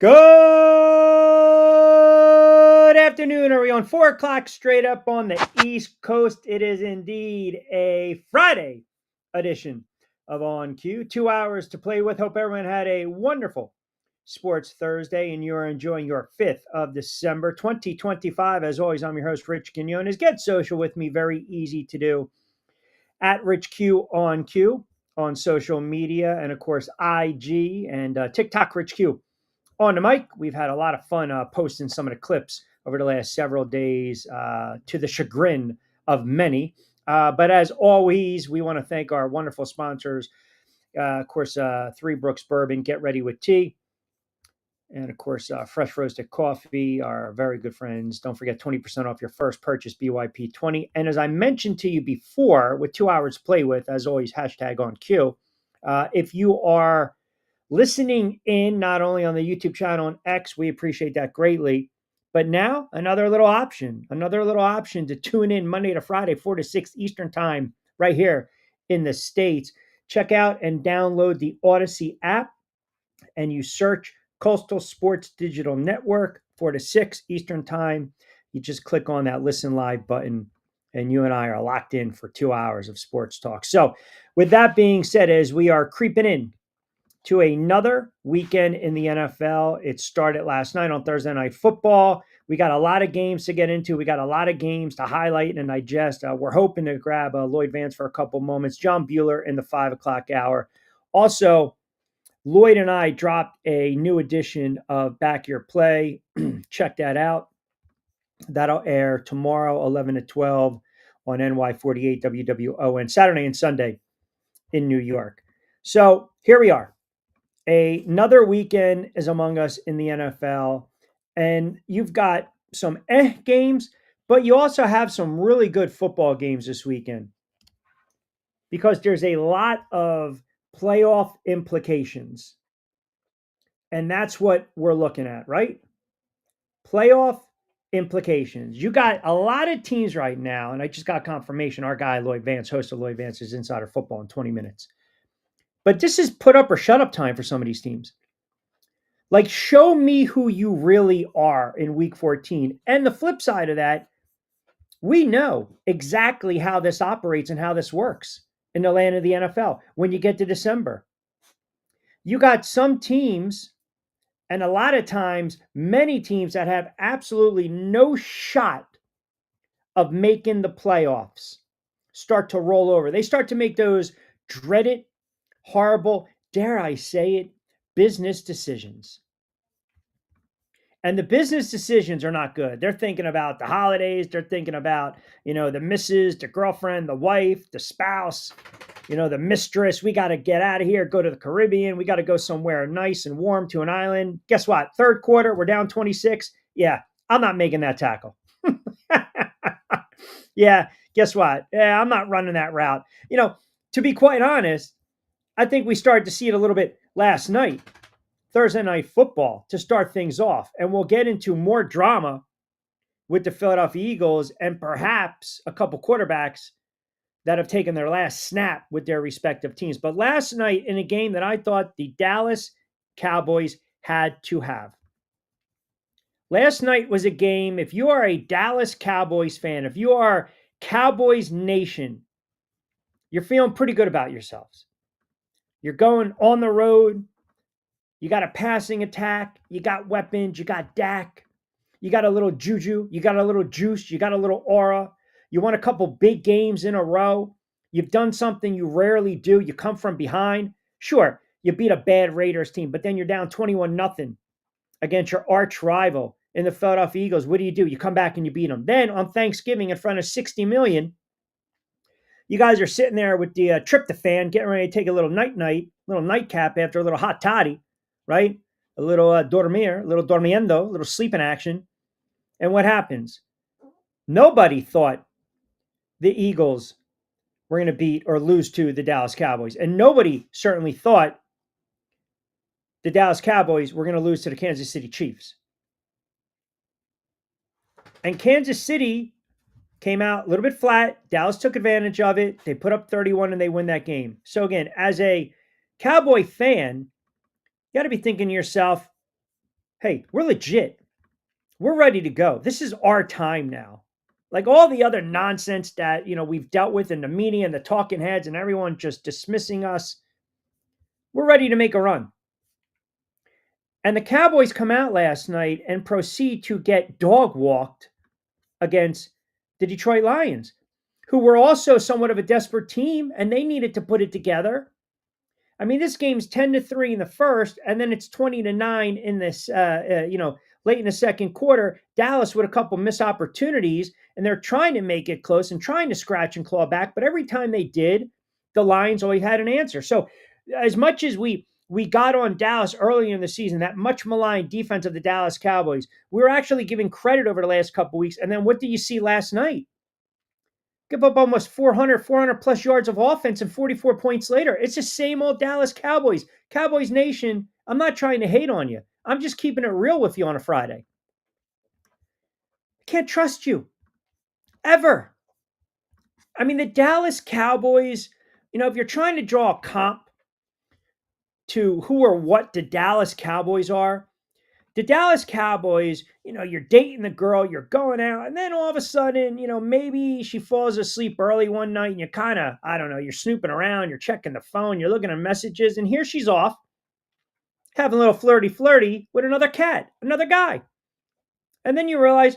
Good afternoon. Are we on 4 o'clock straight up on the East Coast? It is indeed a Friday edition of On Cue. 2 hours to play with. Hope everyone had a wonderful Sports Thursday and you're enjoying your 5th of December 2025. As always, I'm your host, Rich Quinones. Get social with me. Very easy to do at Rich Q on social media and, of course, IG and TikTok Rich Q. On the mic, we've had a lot of fun posting some of the clips over the last several days to the chagrin of many. But as always, we want to thank our wonderful sponsors. Of course, Three Brooks Bourbon, Get Ready with Tea. And of course, Fresh Roasted Coffee, our very good friends. Don't forget 20% off your first purchase, BYP20. And as I mentioned to you before, with 2 hours to play with, as always, hashtag on cue. If you are listening in not only on the YouTube channel and X, we appreciate that greatly. But now another little option to tune in Monday to Friday, 4 to 6 Eastern time, right here in the States. Check out and download the Odyssey app and you search Coastal Sports Digital Network, 4 to 6 Eastern time. You just click on that listen live button and you and I are locked in for 2 hours of sports talk. So with that being said, as we are creeping in to another weekend in the NFL. It started last night on Thursday Night Football. We got a lot of games to get into. We got a lot of games to highlight and digest. We're hoping to grab Lloyd Vance for a couple moments. John Bueller in the 5 o'clock hour. Also, Lloyd and I dropped a new edition of Back Your Play. Check that out. That'll air tomorrow, 11 to 12 on NY48 WWON, Saturday and Sunday in New York. So here we are. Another weekend is among us in the NFL, and you've got some games, but you also have some really good football games this weekend because there's a lot of playoff implications. And that's what we're looking at, right? Playoff implications. You got a lot of teams right now, and I just got confirmation. Our guy, Lloyd Vance, host of Lloyd Vance's Insider Football in 20 minutes. But this is put up or shut up time for some of these teams. Like, show me who you really are in week 14. And the flip side of that, we know exactly how this operates and how this works in the land of the NFL. When you get to December, you got some teams, and a lot of times, many teams that have absolutely no shot of making the playoffs start to roll over. They start to make those dreaded, horrible, dare I say it, business decisions. And the business decisions are not good. They're thinking about the holidays. They're thinking about, the missus, the girlfriend, the wife, the spouse, the mistress. We got to get out of here, go to the Caribbean. We got to go somewhere nice and warm to an island. Guess what? Third quarter, we're down 26. Yeah, I'm not making that tackle. Yeah, guess what? Yeah, I'm not running that route. To be quite honest, I think we started to see it a little bit last night. Thursday Night Football to start things off. And we'll get into more drama with the Philadelphia Eagles and perhaps a couple quarterbacks that have taken their last snap with their respective teams. But last night in a game that I thought the Dallas Cowboys had to have. Last night was a game, if you are a Dallas Cowboys fan, if you are Cowboys Nation, you're feeling pretty good about yourselves. You're going on the road. You got a passing attack. You got weapons. You got Dak. You got a little juju. You got a little juice. You got a little aura. You won a couple big games in a row. You've done something you rarely do. You come from behind. Sure, you beat a bad Raiders team, but then you're down 21-0 against your arch rival in the Philadelphia Eagles. What do? You come back and you beat them. Then on Thanksgiving in front of 60 million, you guys are sitting there with the tryptophan, getting ready to take a little little nightcap after a little hot toddy. Right? A little dormir, a little dormiendo, a little sleeping action. And what happens? Nobody thought the Eagles were going to beat or lose to the Dallas Cowboys. And nobody certainly thought the Dallas Cowboys were going to lose to the Kansas City Chiefs. And Kansas City came out a little bit flat. Dallas took advantage of it. They put up 31 and they win that game. So again, as a Cowboy fan, you got to be thinking to yourself, Hey, we're legit. We're ready to go. This is our time now. Like all the other nonsense that, we've dealt with in the media and the talking heads and everyone just dismissing us. We're ready to make a run. And the Cowboys come out last night and proceed to get dog walked against the Detroit Lions, who were also somewhat of a desperate team and they needed to put it together. I mean, this game's 10-3 in the first, and then it's 20-9 in this, late in the second quarter. Dallas with a couple missed opportunities, and they're trying to make it close and trying to scratch and claw back. But every time they did, the Lions always had an answer. So, as much as we got on Dallas early in the season, that much maligned defense of the Dallas Cowboys, we were actually giving credit over the last couple weeks. And then what did you see last night? Give up almost 400 plus yards of offense and 44 points later. It's the same old Dallas Cowboys. Cowboys Nation, I'm not trying to hate on you. I'm just keeping it real with you on a Friday. I can't trust you. Ever. I mean, the Dallas Cowboys, if you're trying to draw a comp to who or what the Dallas Cowboys are, the Dallas Cowboys, you're dating the girl, you're going out, and then all of a sudden, maybe she falls asleep early one night and you kind of, I don't know, you're snooping around, you're checking the phone, you're looking at messages, and here she's off having a little flirty with another cat, another guy. And then you realize,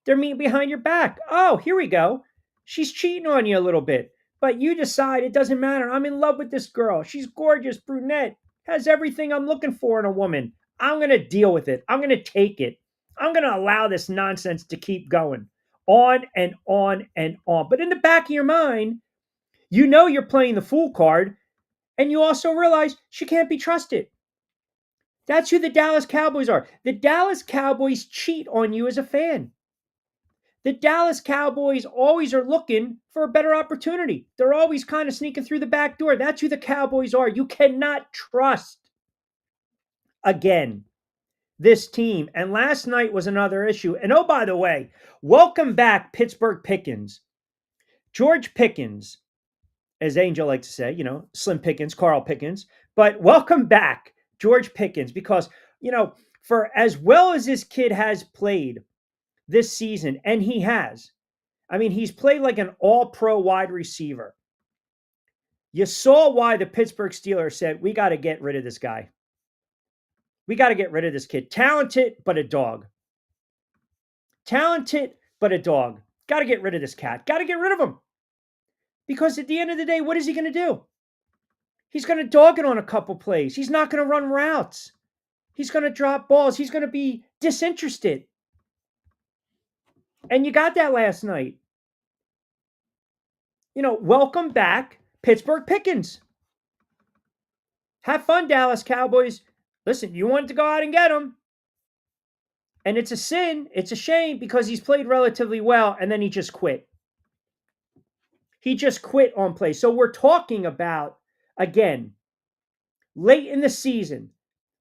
they're meeting behind your back. Oh, here we go. She's cheating on you a little bit. But you decide it doesn't matter. I'm in love with this girl. She's gorgeous, brunette, has everything I'm looking for in a woman. I'm going to deal with it. I'm going to take it. I'm going to allow this nonsense to keep going on and on and on. But in the back of your mind, you're playing the fool card, and you also realize she can't be trusted. That's who the Dallas Cowboys are. The Dallas Cowboys cheat on you as a fan. The Dallas Cowboys always are looking for a better opportunity. They're always kind of sneaking through the back door. That's who the Cowboys are. You cannot trust, again, this team. And last night was another issue. And oh, by the way, welcome back, Pittsburgh Pickens. George Pickens, as Angel likes to say, Slim Pickens, Carl Pickens. But welcome back, George Pickens, because, for as well as this kid has played this season, and he has, he's played like an all-pro wide receiver. You saw why the Pittsburgh Steelers said, we got to get rid of this guy. We got to get rid of this kid. Talented, but a dog. Talented, but a dog. Got to get rid of this cat. Got to get rid of him. Because at the end of the day, what is he going to do? He's going to dog it on a couple plays. He's not going to run routes. He's going to drop balls. He's going to be disinterested. And you got that last night. Welcome back, Pittsburgh Pickens. Have fun, Dallas Cowboys. Listen, you wanted to go out and get him. And it's a sin. It's a shame because he's played relatively well and then he just quit. He just quit on play. So we're talking about, again, late in the season,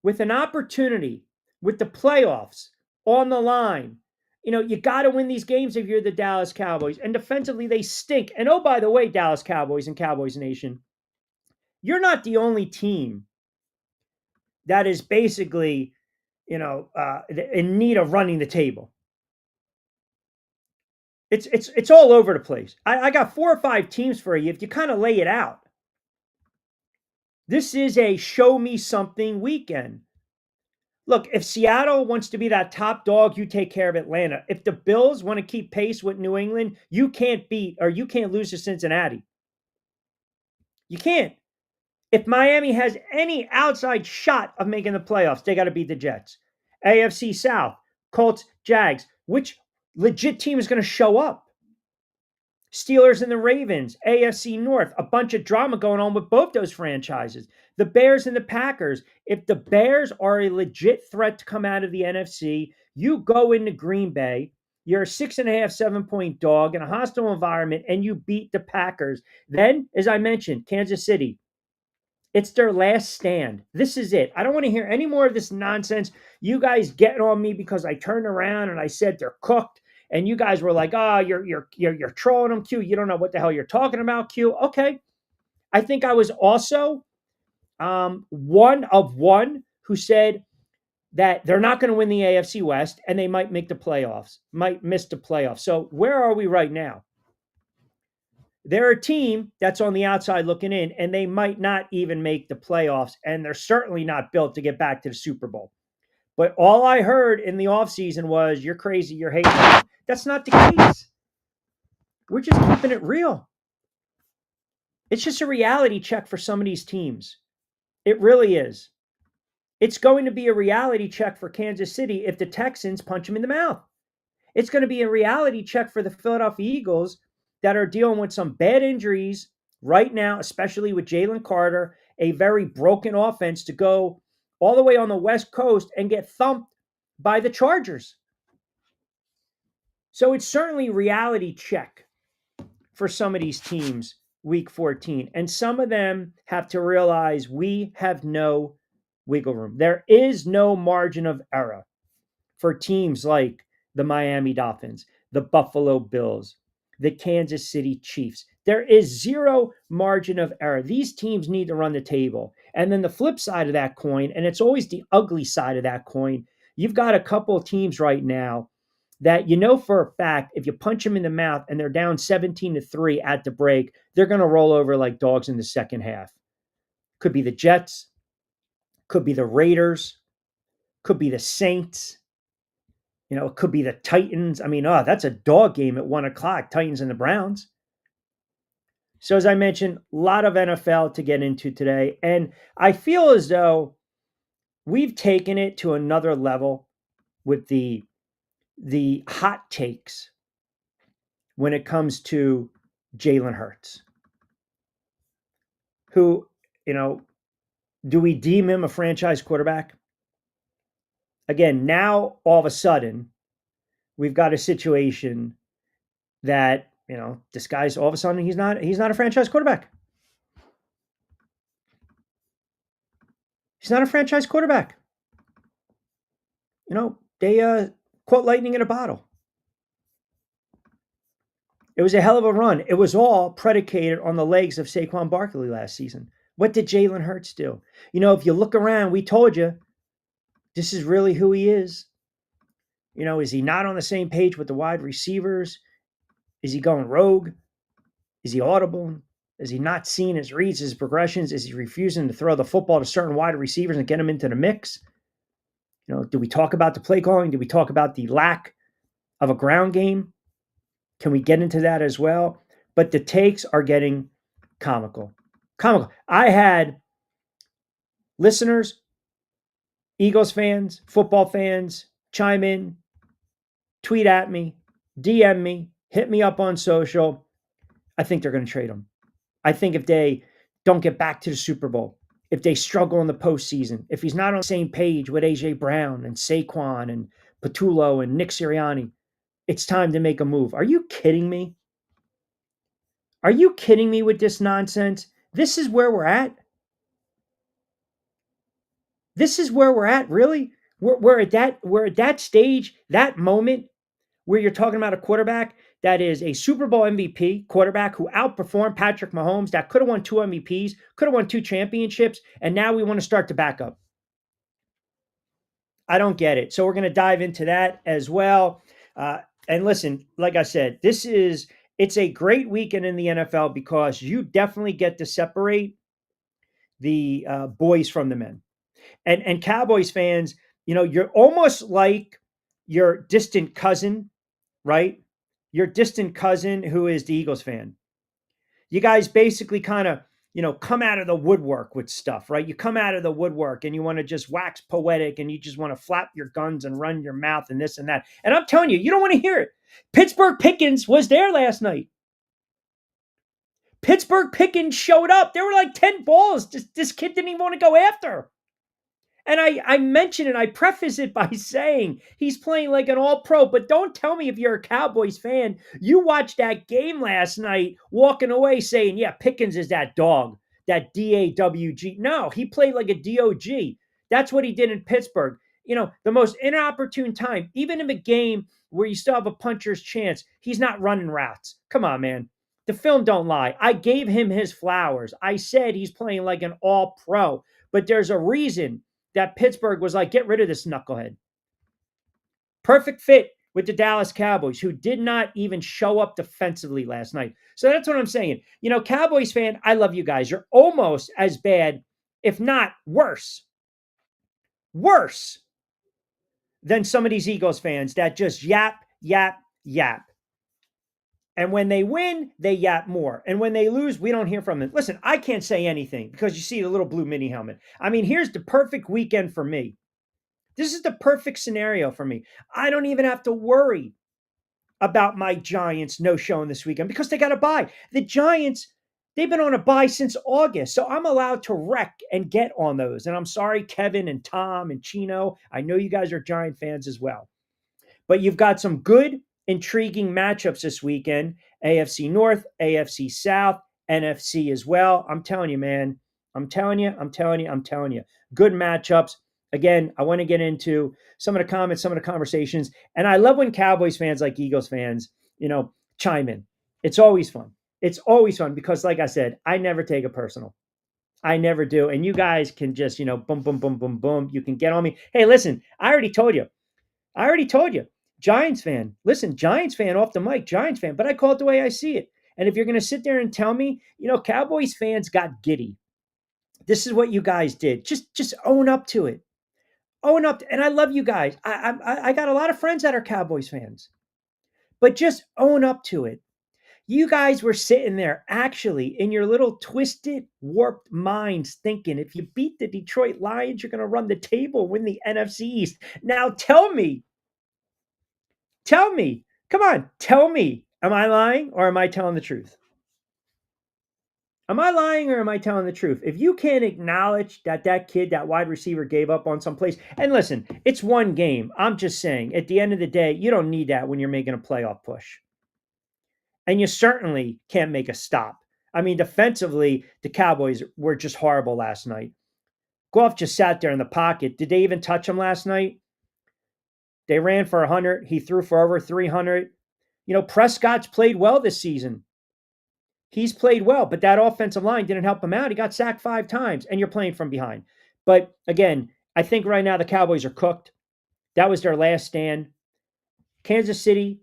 with an opportunity, with the playoffs on the line. You got to win these games if you're the Dallas Cowboys. And defensively, they stink. And oh, by the way, Dallas Cowboys and Cowboys Nation, you're not the only team that is basically, in need of running the table. It's all over the place. I got 4 or 5 teams for you if you kind of lay it out. This is a show me something weekend. Look, if Seattle wants to be that top dog, you take care of Atlanta. If the Bills want to keep pace with New England, you can't lose to Cincinnati. You can't. If Miami has any outside shot of making the playoffs, they got to beat the Jets. AFC South, Colts, Jags. Which legit team is going to show up? Steelers and the Ravens, AFC North, a bunch of drama going on with both those franchises. The Bears and the Packers. If the Bears are a legit threat to come out of the NFC, you go into Green Bay, you're a 6.5, 7-point dog in a hostile environment, and you beat the Packers. Then, as I mentioned, Kansas City, it's their last stand. This is it. I don't want to hear any more of this nonsense. You guys getting on me because I turned around and I said they're cooked. And you guys were like, you're trolling them, Q. You don't know what the hell you're talking about, Q. Okay. I think I was also one of one who said that they're not going to win the AFC West and they might make the playoffs, might miss the playoffs. So where are we right now? They're a team that's on the outside looking in, and they might not even make the playoffs, and they're certainly not built to get back to the Super Bowl. But all I heard in the offseason was, you're crazy, you're hating. That's not the case. We're just keeping it real. It's just a reality check for some of these teams. It really is. It's going to be a reality check for Kansas City if the Texans punch them in the mouth. It's going to be a reality check for the Philadelphia Eagles that are dealing with some bad injuries right now, especially with Jalen Carter, a very broken offense to go all the way on the West Coast and get thumped by the Chargers. So it's certainly a reality check for some of these teams week 14. And some of them have to realize we have no wiggle room. There is no margin of error for teams like the Miami Dolphins, the Buffalo Bills, the Kansas City Chiefs. There is zero margin of error. These teams need to run the table. And then the flip side of that coin, and it's always the ugly side of that coin, you've got a couple of teams right now that you know for a fact if you punch them in the mouth and they're down 17-3 at the break, they're going to roll over like dogs in the second half. Could be the Jets, could be the Raiders, could be the Saints. It could be the Titans. I mean, that's a dog game at 1:00, Titans and the Browns. So as I mentioned, a lot of NFL to get into today. And I feel as though we've taken it to another level with the hot takes when it comes to Jalen Hurts, who, do we deem him a franchise quarterback? Again, now all of a sudden, we've got a situation that, this guy's all of a sudden he's not a franchise quarterback. He's not a franchise quarterback. They caught lightning in a bottle. It was a hell of a run. It was all predicated on the legs of Saquon Barkley last season. What did Jalen Hurts do? If you look around, we told you this is really who he is. Is he not on the same page with the wide receivers? Is he going rogue? Is he audible? Is he not seeing his reads, his progressions? Is he refusing to throw the football to certain wide receivers and get them into the mix? Do we talk about the play calling? Do we talk about the lack of a ground game? Can we get into that as well? But the takes are getting comical. I had listeners, Eagles fans, football fans, chime in, tweet at me, DM me, hit me up on social. I think they're going to trade him. I think if they don't get back to the Super Bowl, if they struggle in the postseason, if he's not on the same page with A.J. Brown and Saquon and Patullo and Nick Sirianni, it's time to make a move. Are you kidding me? Are you kidding me with this nonsense? This is where we're at. This is where we're at, really? We're at that stage, that moment where you're talking about a quarterback that is a Super Bowl MVP quarterback who outperformed Patrick Mahomes, that could have won 2 MVPs, could have won 2 championships, and now we want to start to back up. I don't get it. So we're going to dive into that as well. And listen, like I said, it's a great weekend in the NFL because you definitely get to separate the boys from the men. And Cowboys fans, you're almost like your distant cousin, right? Your distant cousin who is the Eagles fan. You guys basically kind of, come out of the woodwork with stuff, right? You come out of the woodwork and you want to just wax poetic and you just want to flap your guns and run your mouth and this and that. And I'm telling you, you don't want to hear it. Pittsburgh Pickens was there last night. Pittsburgh Pickens showed up. There were like 10 balls. This kid didn't even want to go after. And I mention it, I preface it by saying he's playing like an all-pro, but don't tell me if you're a Cowboys fan, you watched that game last night walking away saying, yeah, Pickens is that dog, that D-A-W-G. No, he played like a D-O-G. That's what he did in Pittsburgh. The most inopportune time, even in a game where you still have a puncher's chance, he's not running routes. Come on, man. The film don't lie. I gave him his flowers. I said he's playing like an all-pro, but there's a reason that Pittsburgh was like, get rid of this knucklehead. Perfect fit with the Dallas Cowboys, who did not even show up defensively last night. So that's what I'm saying. Cowboys fan, I love you guys. You're almost as bad, if not worse than some of these Eagles fans that just yap, yap, yap. And when they win, they yap more. And when they lose, we don't hear from them. Listen, I can't say anything because you see the little blue mini helmet. I mean, here's the perfect weekend for me. This is the perfect scenario for me. I don't even have to worry about my Giants no showing this weekend because they got a bye. The Giants, they've been on a bye since August. So I'm allowed to wreck and get on those. And I'm sorry, Kevin and Tom and Chino. I know you guys are Giant fans as well. But you've got some good, intriguing matchups this weekend. AFC North, AFC South, NFC as well. I'm telling you, man. I'm telling you. Good matchups. Again, I want to get into some of the comments, some of the conversations. And I love when Cowboys fans like Eagles fans, chime in. It's always fun. It's always fun because, like I said, I never take it personal. I never do. And you guys can just, boom, boom, boom, boom, boom. You can get on me. Hey, listen, I already told you. Giants fan. Listen, Giants fan off the mic, Giants fan, but I call it the way I see it. And if you're going to sit there and tell me, Cowboys fans got giddy. This is what you guys did. Just own up to it. Own up. And I love you guys. I got a lot of friends that are Cowboys fans. But just own up to it. You guys were sitting there actually in your little twisted, warped minds thinking if you beat the Detroit Lions, you're going to run the table, win the NFC East. Now tell me, come on, tell me, am I lying or am I telling the truth? Am I lying or am I telling the truth? If you can't acknowledge that kid, that wide receiver gave up on some plays, and listen, it's one game. I'm just saying, at the end of the day, you don't need that when you're making a playoff push. And you certainly can't make a stop. I mean, defensively, the Cowboys were just horrible last night. Goff just sat there in the pocket. Did they even touch him last night? They ran for 100. He threw for over 300. Prescott's played well this season. He's played well, but that offensive line didn't help him out. He got sacked 5 times, and you're playing from behind. But again, I think right now the Cowboys are cooked. That was their last stand. Kansas City,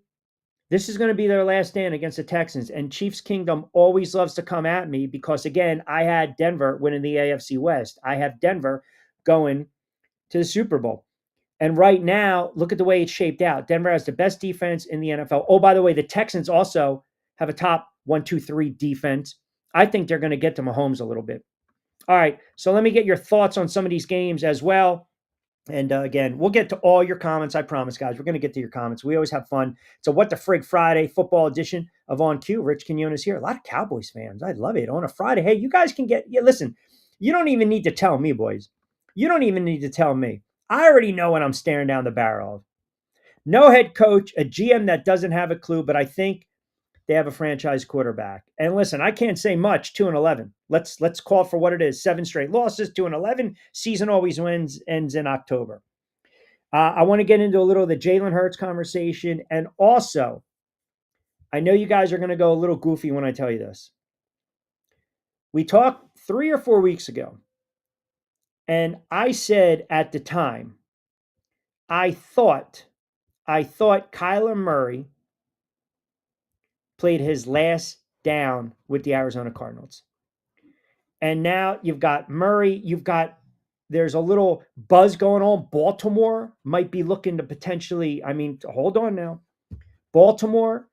this is going to be their last stand against the Texans. And Chiefs Kingdom always loves to come at me because, again, I had Denver winning the AFC West. I have Denver going to the Super Bowl. And right now, look at the way it's shaped out. Denver has the best defense in the NFL. Oh, by the way, the Texans also have a top 1, 2, 3 defense. I think they're going to get to Mahomes a little bit. All right, so let me get your thoughts on some of these games as well. And again, we'll get to all your comments. I promise, guys. We're going to get to your comments. We always have fun. So What the Frig Friday football edition of On Cue. Rich Quinones here. A lot of Cowboys fans. I love it. On a Friday. Hey, you guys can listen, you don't even need to tell me, boys. You don't even need to tell me. I already know what I'm staring down the barrel of. No head coach, a GM that doesn't have a clue, but I think they have a franchise quarterback. And listen, I can't say much. 2-11. Let's call for what it is. 7 straight losses. 2-11. Season always ends in October. I want to get into a little of the Jalen Hurts conversation, and also, I know you guys are going to go a little goofy when I tell you this. We talked 3 or 4 weeks ago, and I said at the time, I thought Kyler Murray played his last down with the Arizona Cardinals. And now you've got Murray, there's a little buzz going on. Baltimore might be looking to potentially, hold on now. Baltimore,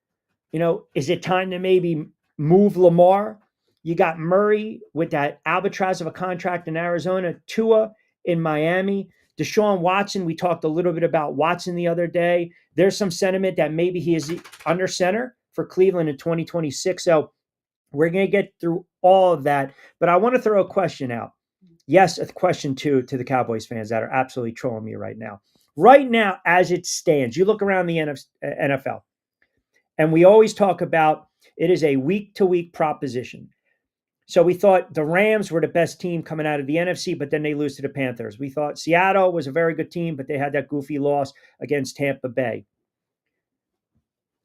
is it time to maybe move Lamar? You got Murray with that albatross of a contract in Arizona, Tua in Miami. Deshaun Watson, we talked a little bit about Watson the other day. There's some sentiment that maybe he is under center for Cleveland in 2026. So we're going to get through all of that. But I want to throw a question out. Yes, a question to the Cowboys fans that are absolutely trolling me right now. Right now, as it stands, you look around the NFL, and we always talk about it is a week-to-week proposition. So we thought the Rams were the best team coming out of the NFC, but then they lose to the Panthers. We thought Seattle was a very good team, but they had that goofy loss against Tampa Bay.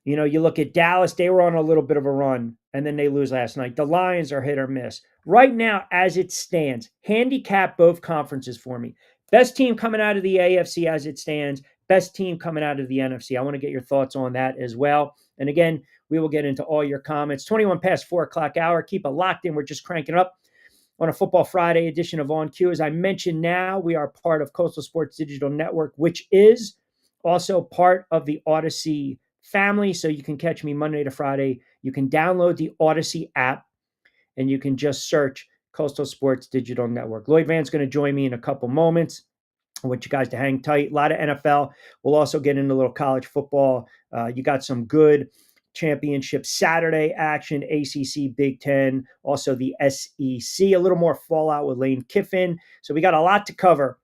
You look at Dallas, they were on a little bit of a run, and then they lose last night. The Lions are hit or miss. Right now, as it stands, handicap both conferences for me. Best team coming out of the AFC as it stands, best team coming out of the NFC. I want to get your thoughts on that as well. And again, we will get into all your comments. 21 past 4 o'clock hour. Keep it locked in. We're just cranking up on a Football Friday edition of On Cue. As I mentioned now, we are part of Coastal Sports Digital Network, which is also part of the Odyssey family. So you can catch me Monday to Friday. You can download the Odyssey app and you can just search Coastal Sports Digital Network. Lloyd Van's going to join me in a couple moments. I want you guys to hang tight. A lot of NFL. We'll also get into a little college football. You got some good championship Saturday action, ACC, Big Ten, also the SEC. A little more fallout with Lane Kiffin. So we got a lot to cover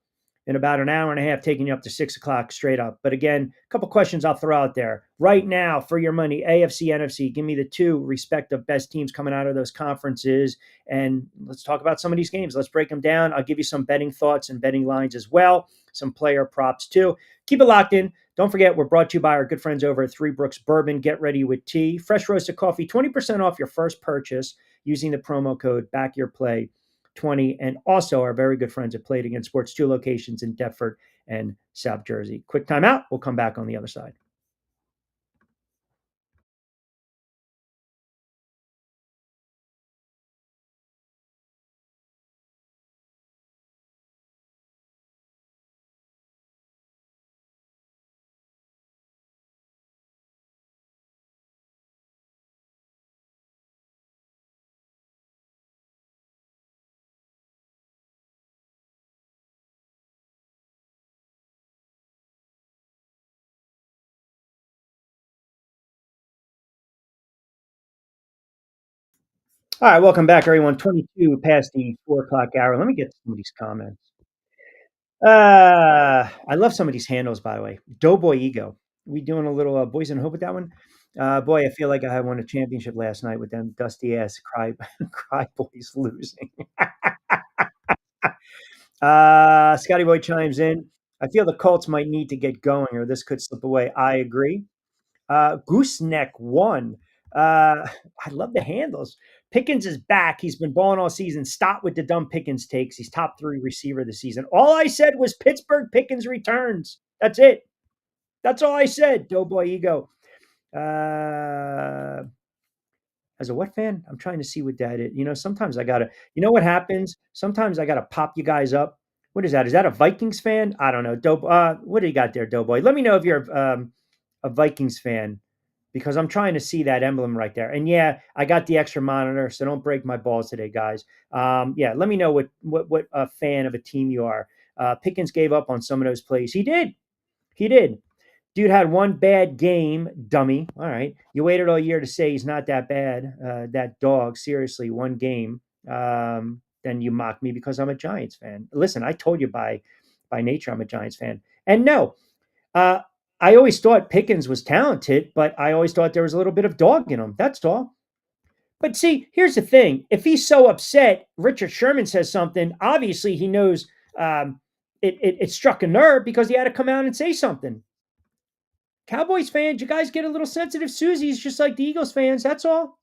in about an hour and a half, taking you up to 6 o'clock straight up. But again, a couple questions I'll throw out there. Right now, for your money, AFC, NFC, give me the two respective best teams coming out of those conferences. And let's talk about some of these games. Let's break them down. I'll give you some betting thoughts and betting lines as well, some player props too. Keep it locked in. Don't forget, we're brought to you by our good friends over at Three Brooks Bourbon. Get ready with tea. Fresh roasted coffee, 20% off your first purchase using the promo code BackYourPlay20. And also our very good friends at Play It Again Sports, 2 locations in Deptford and South Jersey. Quick time out. We'll come back on the other side. All right, welcome back, everyone. 22 past the 4 o'clock hour. Let me get some of these comments. I love some of these handles, by the way. Doughboy Ego. We doing a little boys in hope with that one. Boy, I feel like I won a championship last night with them dusty ass cry boys losing. Scotty Boy chimes in. I feel the Colts might need to get going, or this could slip away. I agree. Gooseneck won. I love the handles. Pickens is back. He's been balling all season. Stop with the dumb Pickens takes. He's top 3 receiver this season. All I said was Pittsburgh Pickens returns. That's it. That's all I said. Doughboy Ego. Uh, as a what fan? I'm trying to see what that is. Sometimes I gotta. You know what happens? Sometimes I gotta pop you guys up. What is that? Is that a Vikings fan? I don't know. Dope. What do you got there, Doughboy? Let me know if you're a Vikings fan because I'm trying to see that emblem right there. And yeah, I got the extra monitor, so don't break my balls today, guys. Yeah, let me know what a fan of a team you are. Pickens gave up on some of those plays. He did. He did. Dude had one bad game, dummy. All right. You waited all year to say he's not that bad. That dog, seriously, one game. Then you mock me because I'm a Giants fan. Listen, I told you by nature I'm a Giants fan. And no, uh, I always thought Pickens was talented, but I always thought there was a little bit of dog in him. That's all. But see, here's the thing: if he's so upset, Richard Sherman says something. Obviously, he knows it struck a nerve because he had to come out and say something. Cowboys fans, you guys get a little sensitive Susie's just like the Eagles fans. That's all.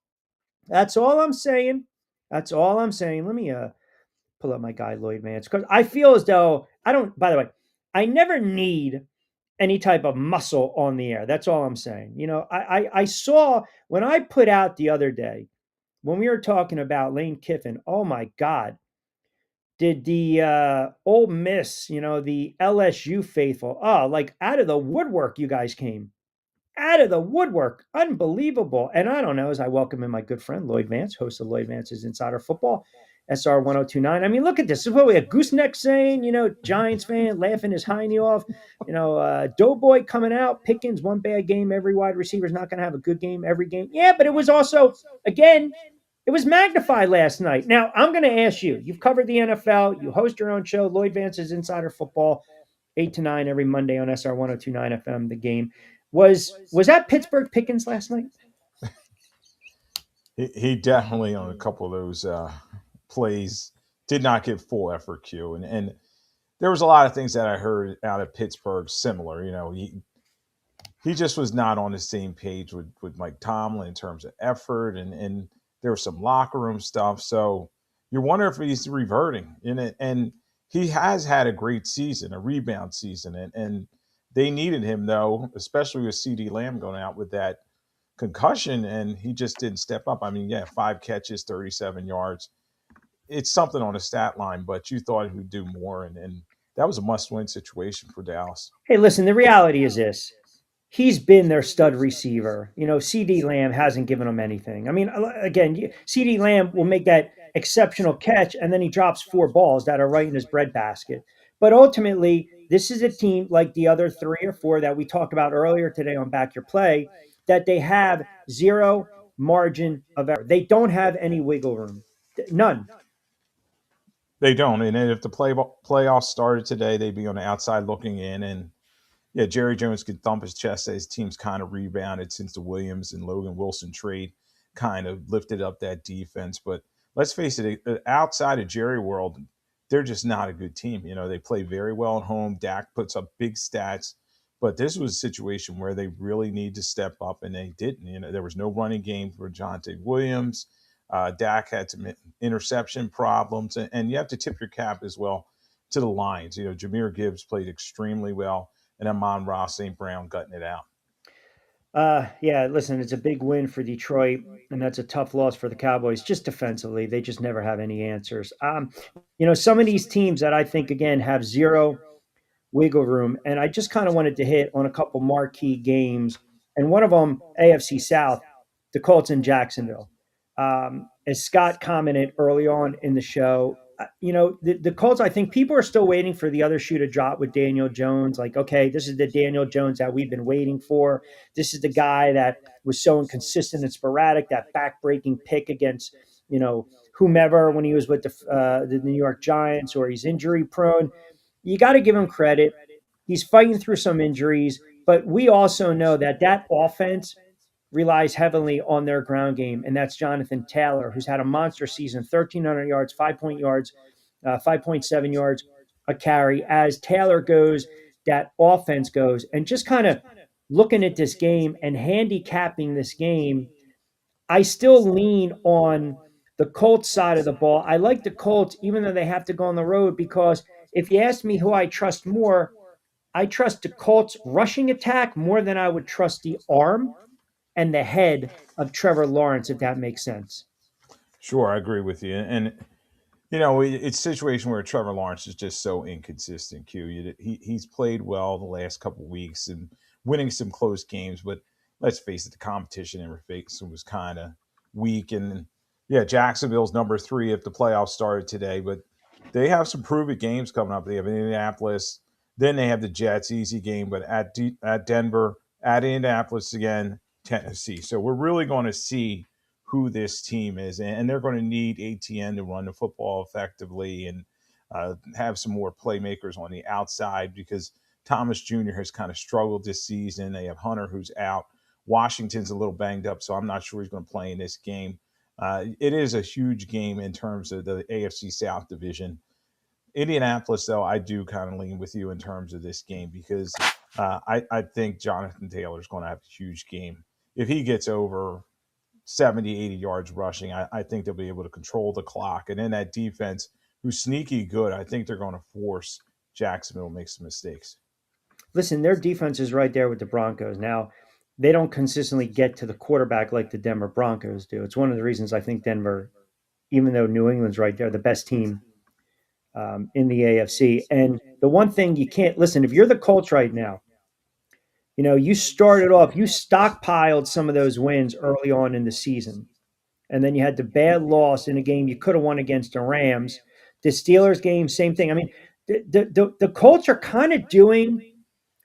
That's all I'm saying. That's all I'm saying. Let me pull up my guy Lloyd Vance because I feel as though I don't. By the way, I never need any type of muscle on the air. That's all I'm saying. I saw when I put out the other day when we were talking about Lane Kiffin. Oh my God, did the Ole Miss, the LSU faithful, like out of the woodwork, you guys came out of the woodwork. Unbelievable. And I don't know, as I welcome in my good friend Lloyd Vance, host of Lloyd Vance's Insider Football, SR 1029. I mean, look at this. This is what we had Gooseneck saying, Giants fan laughing his hiney off. Doughboy coming out. Pickens, one bad game. Every wide receiver is not going to have a good game every game. Yeah, but it was also, again, it was magnified last night. Now, I'm going to ask you. You've covered the NFL. You host your own show, Lloyd Vance's Insider Football, 8 to 9 every Monday on SR 1029 FM, The Game. Was that Pittsburgh Pickens last night? He definitely on a couple of those plays did not get full effort Q, and there was a lot of things that I heard out of Pittsburgh similar. He just was not on the same page with Mike Tomlin in terms of effort, and there was some locker room stuff. So you wonder if he's reverting in it. And he has had a great season, a rebound season, and they needed him though, especially with CD Lamb going out with that concussion, and he just didn't step up. I mean, yeah, 5 catches, 37 yards. It's something on a stat line, but you thought he would do more, and that was a must-win situation for Dallas. Hey, listen, the reality is this. He's been their stud receiver. CD Lamb hasn't given him anything. I mean, again, CD Lamb will make that exceptional catch and then he drops four balls that are right in his breadbasket. But ultimately, this is a team like the other three or four that we talked about earlier today on Back Your Play that they have zero margin of error. They don't have any wiggle room. None. They don't, and if the playoffs started today, they'd be on the outside looking in, and yeah, Jerry Jones could thump his chest that his team's kind of rebounded since the Williams and Logan Wilson trade kind of lifted up that defense. But let's face it, outside of Jerry world, they're just not a good team. They play very well at home. Dak puts up big stats, but this was a situation where they really need to step up, and they didn't. There was no running game for Jonte Williams. Dak had some interception problems, and you have to tip your cap as well to the Lions. Jameer Gibbs played extremely well, and Amon-Ra St. Brown gutting it out. Yeah, listen, it's a big win for Detroit, and that's a tough loss for the Cowboys. Just defensively, they just never have any answers. Some of these teams that I think again have zero wiggle room, and I just kind of wanted to hit on a couple marquee games, and one of them, AFC South, the Colts in Jacksonville. As Scott commented early on in the show, the Colts, I think people are still waiting for the other shoe to drop with Daniel Jones. Like, okay, this is the Daniel Jones that we've been waiting for. This is the guy that was so inconsistent and sporadic, that back-breaking pick against, whomever when he was with the New York Giants, or he's injury prone. You got to give him credit. He's fighting through some injuries, but we also know that offense relies heavily on their ground game, and that's Jonathan Taylor, who's had a monster season, 1,300 yards, 5 point yards, 5.7 yards a carry. As Taylor goes, that offense goes. And just kind of looking at this game and handicapping this game, I still lean on the Colts side of the ball. I like the Colts, even though they have to go on the road, because if you ask me who I trust more, I trust the Colts rushing attack more than I would trust the arm and the head of Trevor Lawrence, if that makes sense. Sure, I agree with you. And it's a situation where Trevor Lawrence is just so inconsistent. He's played well the last couple of weeks and winning some close games, but let's face it, the competition in facing was kind of weak. And yeah, Jacksonville's number 3 if the playoffs started today, but they have some prove-it games coming up. They have Indianapolis, then they have the Jets, easy game, but at Denver, at Indianapolis again, Tennessee. So we're really going to see who this team is, and they're going to need ATN to run the football effectively and have some more playmakers on the outside, because Thomas Jr. has kind of struggled this season. They have Hunter, who's out. Washington's a little banged up, so I'm not sure he's going to play in this game. It is a huge game in terms of the AFC South division. Indianapolis, though, I do kind of lean with you in terms of this game, because I think Jonathan Taylor is going to have a huge game. If he gets over 70, 80 yards rushing, I think they'll be able to control the clock. And then that defense, who's sneaky good, I think they're going to force Jacksonville to make some mistakes. Listen, their defense is right there with the Broncos. Now, they don't consistently get to the quarterback like the Denver Broncos do. It's one of the reasons I think Denver, even though New England's right there, the best team in the AFC. And the one thing you can't listen, if you're the Colts right now, you started off, you stockpiled some of those wins early on in the season. And then you had the bad loss in a game you could have won against the Rams. The Steelers game, same thing. I mean, the Colts are kind of doing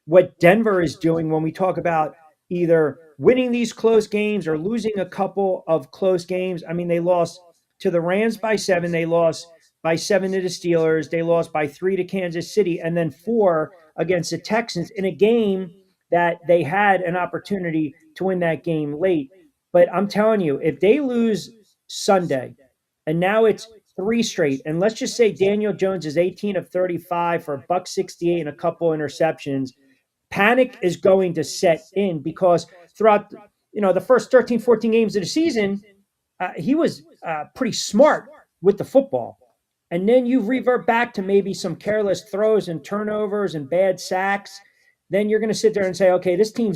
what Denver is doing when we talk about either winning these close games or losing a couple of close games. I mean, they lost to the Rams by 7. They lost by 7 to the Steelers. They lost by 3 to Kansas City, and then 4 against the Texans in a game that they had an opportunity to win that game late. But I'm telling you, if they lose Sunday and now it's 3 straight, and let's just say Daniel Jones is 18 of 35 for a buck 68 and a couple interceptions, panic is going to set in, because throughout the first 13, 14 games of the season, he was pretty smart with the football. and then you revert back to maybe some careless throws and turnovers and bad sacks, then you're going to sit there and say, okay, this team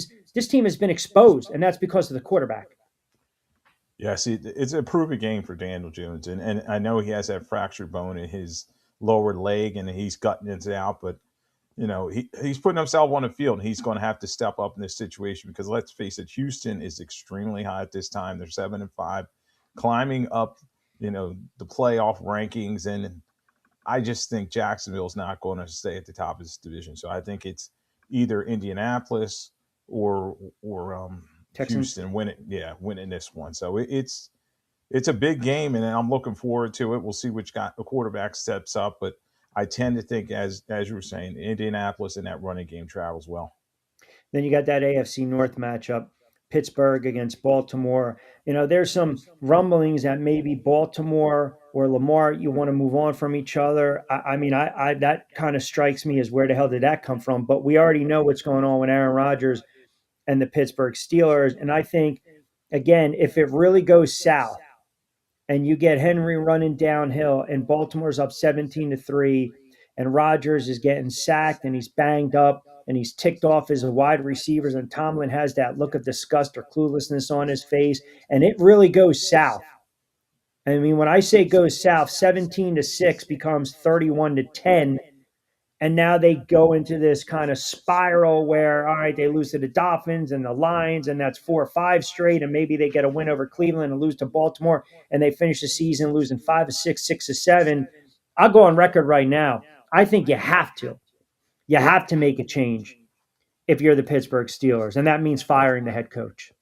has been exposed, and that's because of the quarterback. Yeah, see, it's a proven game for Daniel Jones, and I know he has that fractured bone in his lower leg, and he's gutting it out. But he's putting himself on the field, and he's going to have to step up in this situation because let's face it, Houston is extremely high at this time. They're 7-5, climbing up, the playoff rankings, and I just think Jacksonville's not going to stay at the top of this division. So I think it's either Indianapolis or Texans. Houston winning this one. So it's a big game, and I'm looking forward to it. We'll see which guy the quarterback steps up, but I tend to think, as you were saying, Indianapolis in that running game travels well. Then you got that AFC North matchup, Pittsburgh against Baltimore. There's some rumblings that maybe Baltimore or Lamar, you want to move on from each other. I mean, I that kind of strikes me as where the hell did that come from? But we already know what's going on with Aaron Rodgers and the Pittsburgh Steelers. And I think, again, if it really goes south and you get Henry running downhill and Baltimore's up 17-3 and Rodgers is getting sacked and he's banged up and he's ticked off his wide receivers and Tomlin has that look of disgust or cluelessness on his face and it really goes south. I mean, when I say goes south, 17-6 becomes 31-10, and now they go into this kind of spiral where, all right, they lose to the Dolphins and the Lions, and that's 4 or 5 straight. And maybe they get a win over Cleveland and lose to Baltimore, and they finish the season losing 5 of 6, 6 of 7. I'll go on record right now. I think you have to. You have to make a change if you're the Pittsburgh Steelers, and that means firing the head coach.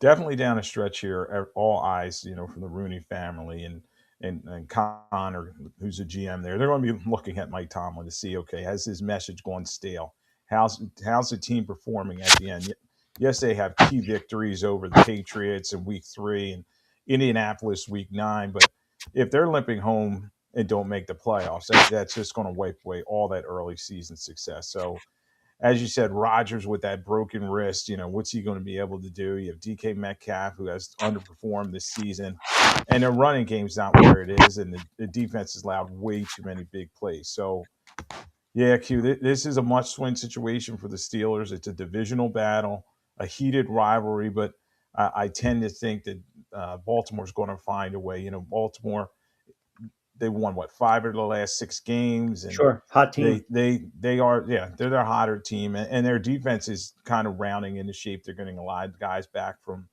Definitely down a stretch here. All eyes, from the Rooney family and Connor, who's a GM there. They're going to be looking at Mike Tomlin to see, okay, has his message gone stale? How's the team performing at the end? Yes, they have key victories over the Patriots in Week 3 and Indianapolis Week 9, but if they're limping home and don't make the playoffs, that's just going to wipe away all that early season success. So as you said, Rodgers with that broken wrist, what's he going to be able to do? You have DK Metcalf, who has underperformed this season, and their running game's not where it is, and the defense has allowed way too many big plays. So, yeah, Q, this is a must-win situation for the Steelers. It's a divisional battle, a heated rivalry, but I tend to think that Baltimore's going to find a way. Baltimore, they won what 5 of the last 6 games, and Sure, hot team. they are, they're their hotter team, and their defense is kind of rounding into shape. They're getting a lot of guys back from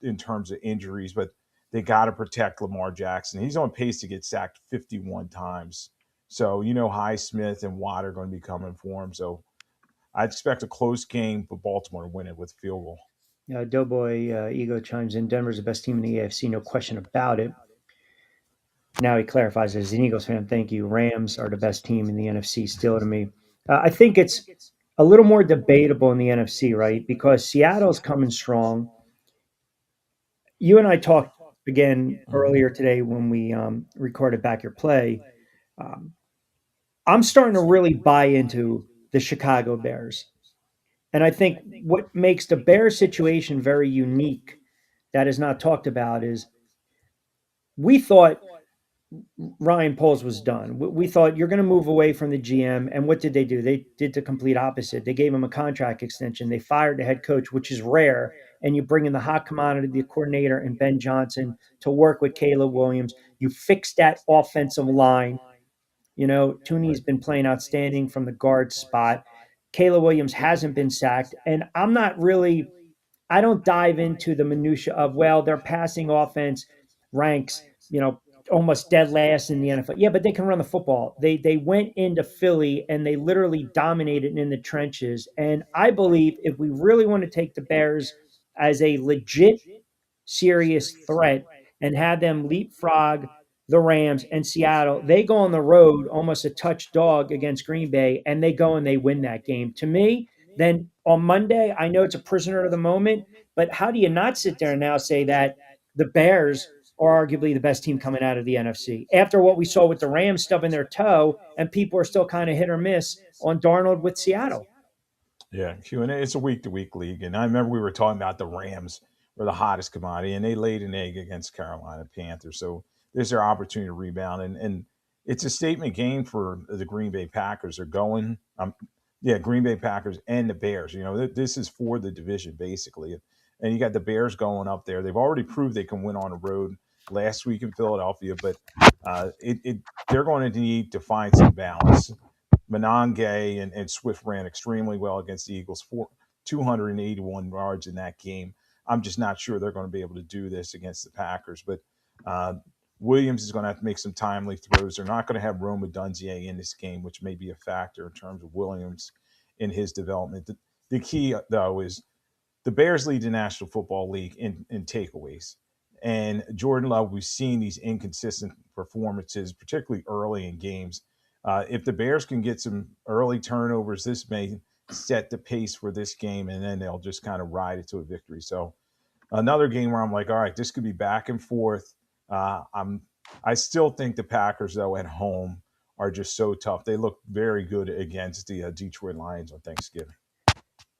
in terms of injuries, but they got to protect Lamar Jackson. He's on pace to get sacked 51 times. So Highsmith and Watt are going to be coming for him. So I expect a close game for Baltimore to win it with a field goal. Doughboy Ego chimes in. Denver's the best team in the AFC, no question about it. Now he clarifies as an Eagles fan. Thank you. Rams are the best team in the NFC still to me. I think it's a little more debatable in the NFC, right? Because Seattle's coming strong. You and I talked again earlier today when we recorded Back Your Play. Um, I'm starting to really buy into the Chicago Bears. And I think what makes the Bears situation very unique that is not talked about is we thought Ryan Poles was done. We thought you're going to move away from the GM. And what did they do? They did the complete opposite. They gave him a contract extension. They fired the head coach, which is rare. And you bring in the hot commodity, the coordinator, and Ben Johnson to work with Caleb Williams. You fix that offensive line. Tooney's been playing outstanding from the guard spot. Caleb Williams hasn't been sacked. And I don't dive into the minutia of, well, their passing offense ranks, almost dead last in the NFL. Yeah, but they can run the football. They went into Philly and they literally dominated in the trenches. And I believe if we really want to take the Bears as a legit serious threat and have them leapfrog the Rams and Seattle, they go on the road almost a touch dog against Green Bay and they go and they win that game. To me, then on Monday, I know it's a prisoner of the moment, but how do you not sit there and now say that the Bears are arguably the best team coming out of the NFC after what we saw with the Rams stubbing their toe and people are still kind of hit or miss on Darnold with Seattle? Yeah, Q and A. It's a week to week league, and I remember we were talking about the Rams were the hottest commodity, and they laid an egg against Carolina Panthers. So There's their opportunity to rebound, and it's a statement game for the Green Bay Packers. They're going, yeah, Green Bay Packers and the Bears. This is for the division basically, and you got the Bears going up there. They've already proved they can win on the road last week in Philadelphia, but they're going to need to find some balance. Monange and Swift ran extremely well against the Eagles, 281 yards in that game. I'm just not sure they're going to be able to do this against the Packers. But uh, Williams is going to have to make some timely throws. They're not going to have Rome Odunze in this game, which may be a factor in terms of Williams in his development. The key, though, is the Bears lead the National Football League in takeaways. And Jordan Love, we've seen these inconsistent performances, particularly early in games. If the Bears can get some early turnovers, this may set the pace for this game, and then they'll just kind of ride it to a victory. So another game where I'm like, all right, this could be back and forth. I still think the Packers, though, at home are just so tough. They look very good against the Detroit Lions on Thanksgiving.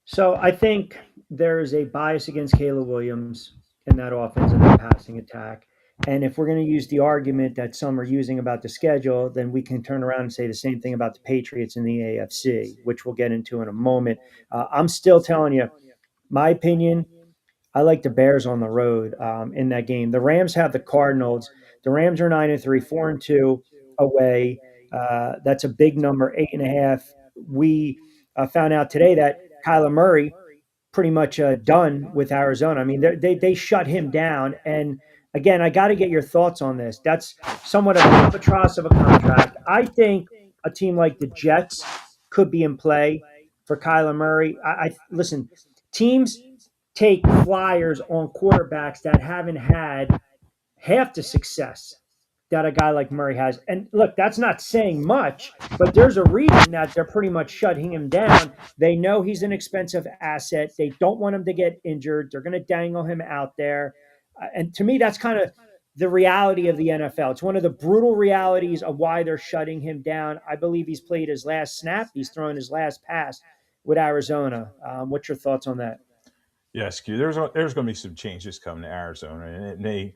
So I think there is a bias against Caleb Williams in that offense and that passing attack. And if we're going to use the argument that some are using about the schedule, then we can turn around and say the same thing about the Patriots in the AFC, which we'll get into in a moment. I'm still telling you, my opinion, I like the Bears on the road in that game. The Rams have the Cardinals. The Rams are 9-3, 4-2 away. That's a big number, 8.5. We found out today that Kyler Murray pretty much done with Arizona. I mean, they shut him down. And again, I got to get your thoughts on this. That's somewhat of an albatross of a contract. I think a team like the Jets could be in play for Kyler Murray. I listen. Teams take flyers on quarterbacks that haven't had half the success that a guy like Murray has. And look, that's not saying much, but there's a reason that they're pretty much shutting him down. They know he's an expensive asset. They don't want him to get injured. They're going to dangle him out there. And to me, that's kind of the reality of the NFL. It's one of the brutal realities of why they're shutting him down. I believe he's played his last snap. He's thrown his last pass with Arizona. What's your thoughts on that? Yes, Q. There's going to be some changes coming to Arizona, and it may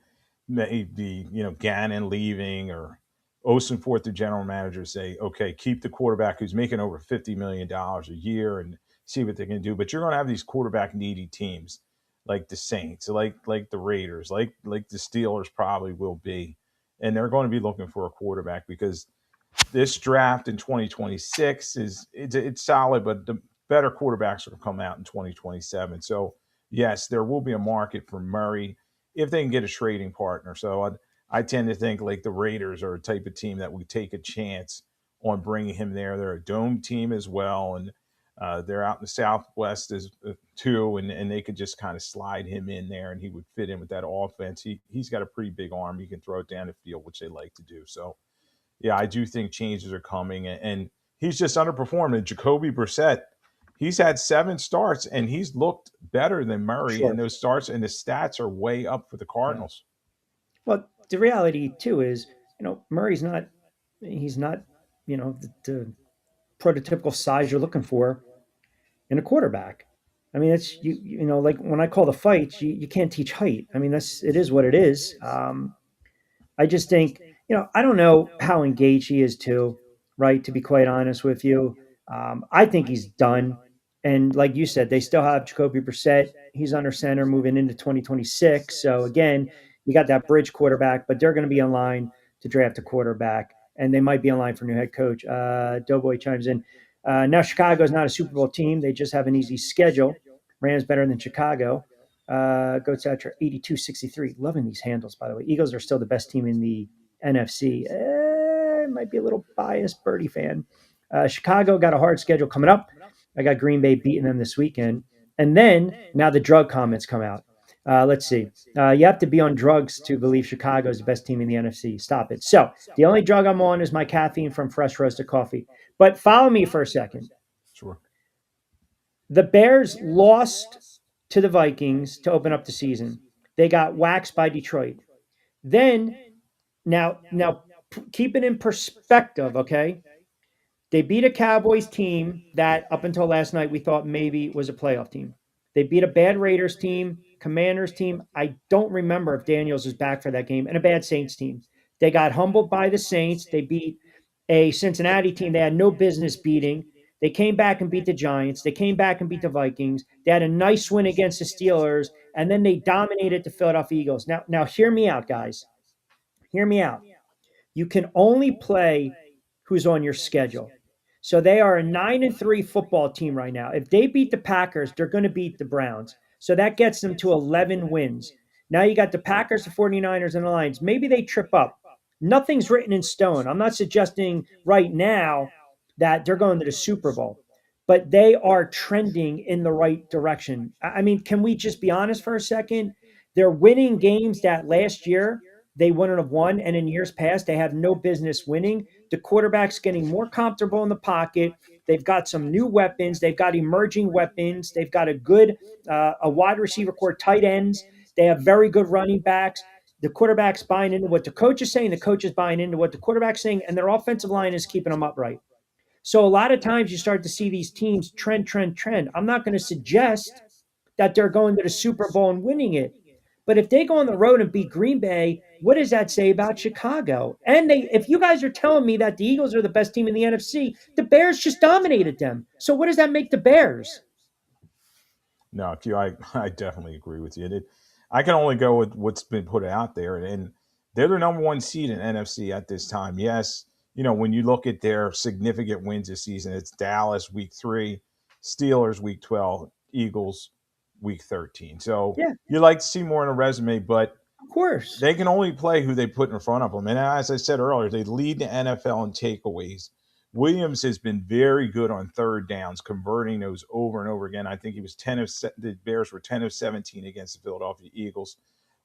be Gannon leaving or Osenforth, the general manager, say, okay, keep the quarterback who's making over $50 million a year and see what they can do. But you're going to have these quarterback needy teams like the Saints, like the Raiders, like the Steelers probably will be, and they're going to be looking for a quarterback because this draft in 2026 it's solid, but the better quarterbacks are going to come out in 2027. So yes, there will be a market for Murray if they can get a trading partner. So I tend to think like the Raiders are a type of team that would take a chance on bringing him there. They're a dome team as well, and they're out in the Southwest as too, and they could just kind of slide him in there, and he would fit in with that offense. He's got a pretty big arm. He can throw it down the field, which they like to do. So yeah, I do think changes are coming, and he's just underperformed. And Jacoby Brissett, he's had 7 starts, and he's looked better than Murray in Sure. those starts, and the stats are way up for the Yeah. Cardinals. Well, the reality too is, Murray's not, he's not, the prototypical size you're looking for in a quarterback. I mean, it's like when I call the fights, you can't teach height. I mean, it is what it is. I just think, I don't know how engaged he is too, right? To be quite honest with you, I think he's done. And like you said, they still have Jacoby Brissett. He's under center moving into 2026. So again, you got that bridge quarterback, but they're going to be in line to draft a quarterback, and they might be in line for new head coach. Doughboy chimes in. Now Chicago's not a Super Bowl team; they just have an easy schedule. Rams better than Chicago. Goats Etcher 82-63. Loving these handles, by the way. Eagles are still the best team in the NFC. Might be a little biased Birdie fan. Chicago got a hard schedule coming up. I got Green Bay beating them this weekend. And then now the drug comments come out. Let's see. You have to be on drugs to believe Chicago is the best team in the NFC. Stop it. So the only drug I'm on is my caffeine from fresh roasted coffee. But follow me for a second. Sure. The Bears lost to the Vikings to open up the season. They got waxed by Detroit. Then now keep it in perspective, okay? They beat a Cowboys team that up until last night we thought maybe was a playoff team. They beat a bad Raiders team, Commanders team. I don't remember if Daniels is back for that game, and a bad Saints team. They got humbled by the Saints. They beat a Cincinnati team they had no business beating. They came back and beat the Giants. They came back and beat the Vikings. They had a nice win against the Steelers, and then they dominated the Philadelphia Eagles. Now, hear me out, guys. Hear me out. You can only play who's on your schedule. So they are a 9-3 football team right now. If they beat the Packers, they're going to beat the Browns. So that gets them to 11 wins. Now you got the Packers, the 49ers, and the Lions. Maybe they trip up. Nothing's written in stone. I'm not suggesting right now that they're going to the Super Bowl, but they are trending in the right direction. I mean, can we just be honest for a second? They're winning games that last year they wouldn't have won. And in years past, they have no business winning. The quarterback's getting more comfortable in the pocket. They've got some new weapons. They've got emerging weapons. They've got a wide receiver core, tight ends. They have very good running backs. The quarterback's buying into what the coach is saying. The coach is buying into what the quarterback's saying, and their offensive line is keeping them upright. So a lot of times you start to see these teams trend, trend, trend. I'm not going to suggest that they're going to the Super Bowl and winning it. But if they go on the road and beat Green Bay, what does that say about Chicago? And if you guys are telling me that the Eagles are the best team in the NFC, the Bears just dominated them. So what does that make the Bears? No, Q, I definitely agree with you. I can only go with what's been put out there, and they're the number one seed in NFC at this time. Yes, when you look at their significant wins this season, it's Dallas week 3, Steelers week 12, Eagles week 13. So Yeah, you like to see more on a resume, but of course. they can only play who they put in front of them. And as I said earlier, they lead the NFL in takeaways. Williams has been very good on third downs, converting those over and over again. I think he was the Bears were 10 of 17 against the Philadelphia Eagles.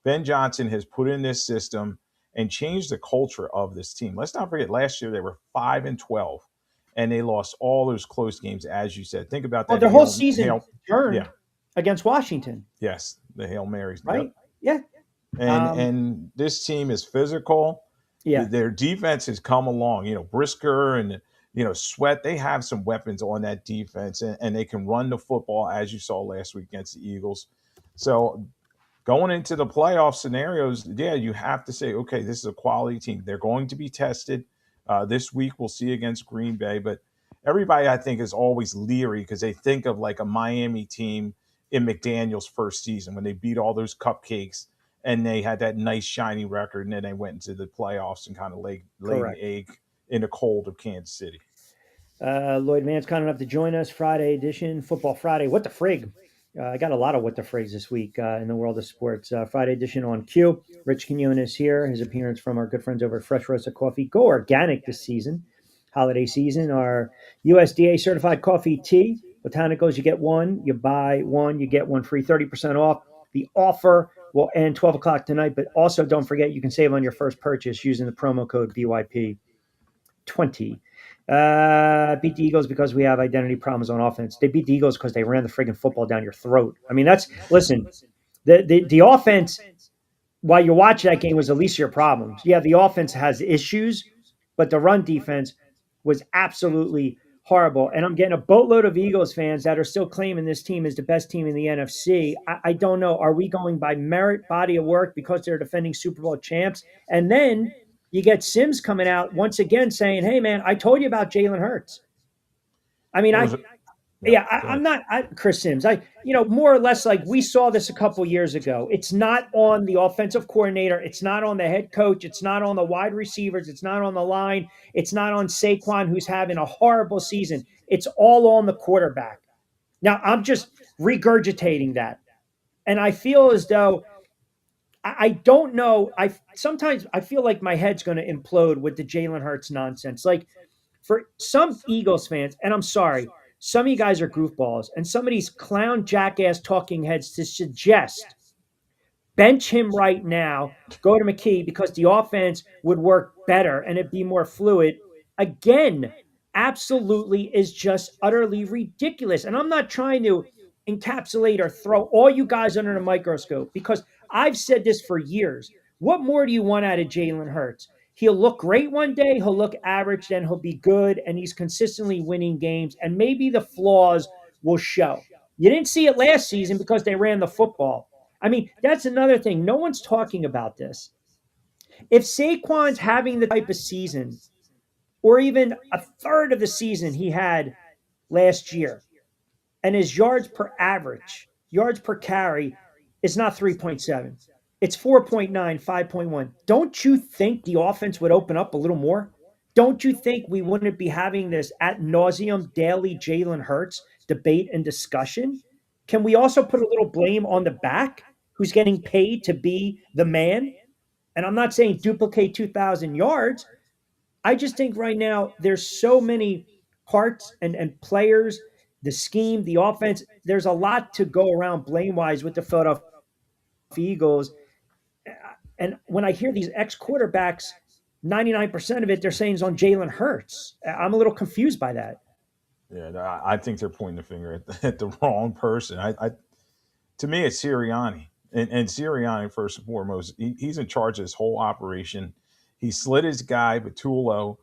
Ben Johnson has put in this system and changed the culture of this team. Let's not forget, last year they were 5-12, and they lost all those close games, as you said. Think about Well, that. their whole season Yeah, turned against Washington, yes, the Hail Marys. right? Yep. Yeah. And this team is physical. Yeah. Their defense has come along. Brisker and Sweat. They have some weapons on that defense, and they can run the football, as you saw last week against the Eagles. So going into the playoff scenarios, yeah, you have to say, okay, this is a quality team. They're going to be tested this week. We'll see against Green Bay, but everybody I think is always leery because they think of like a Miami team in McDaniel's first season when they beat all those cupcakes and they had that nice shiny record, and then they went into the playoffs and kind of laid an Correct. egg in the cold of Kansas City. Lloyd Mann's kind enough to join us. Friday edition, Football Friday. What the frig? I got a lot of what the frigs this week in the world of sports. Friday edition on Q. Rich Quinones here. His appearance from our good friends over at Fresh Roasted Coffee. Go organic this season, holiday season. Our USDA certified coffee tea. Botanicals, you get one, you buy one, you get one free, 30% off. The offer will end 12 o'clock tonight, but also don't forget you can save on your first purchase using the promo code BYP20. Beat the Eagles because we have identity problems on offense. They beat the Eagles because they ran the friggin' football down your throat. I mean, listen, the offense, while you watch that game, was the least of your problems. Yeah, the offense has issues, but the run defense was absolutely horrible. And I'm getting a boatload of Eagles fans that are still claiming this team is the best team in the NFC. I don't know. Are we going by merit, body of work, because they're defending Super Bowl champs? And then you get Sims coming out once again saying, "Hey, man, I told you about Jalen Hurts." I mean, It was, yeah, yeah, go I'm ahead. not Chris Sims. More or less like we saw this a couple years ago. It's not on the offensive coordinator. It's not on the head coach. It's not on the wide receivers. It's not on the line. It's not on Saquon, who's having a horrible season. It's all on the quarterback. Now, I'm just regurgitating that. And I feel as though I don't know. Sometimes I feel like my head's going to implode with the Jalen Hurts nonsense. Like for some Eagles fans, and I'm sorry, some of you guys are goofballs, and some of these clown jackass talking heads to suggest bench him right now, go to McKee because the offense would work better and it'd be more fluid. Again, absolutely is just utterly ridiculous. And I'm not trying to encapsulate or throw all you guys under the microscope because I've said this for years. What more do you want out of Jalen Hurts? He'll look great one day, he'll look average, then he'll be good, and he's consistently winning games, and maybe the flaws will show. You didn't see it last season because they ran the football. I mean, that's another thing. No one's talking about this. If Saquon's having the type of season, or even a third of the season he had last year, and his yards per average, yards per carry is not 3.7. It's 4.9, 5.1. Don't you think the offense would open up a little more? Don't you think we wouldn't be having this ad nauseum daily Jalen Hurts debate and discussion? Can we also put a little blame on the back who's getting paid to be the man? And I'm not saying duplicate 2,000 yards. I just think right now there's so many parts and players, the scheme, the offense. There's a lot to go around blame wise with the Philadelphia Eagles. And when I hear these ex quarterbacks, 99% of it they're saying is on Jalen Hurts. I'm a little confused by that. Yeah, I think they're pointing the finger at the wrong person. To me, it's Sirianni. And Sirianni, first and foremost, he's in charge of this whole operation. He slid his guy, Batulo,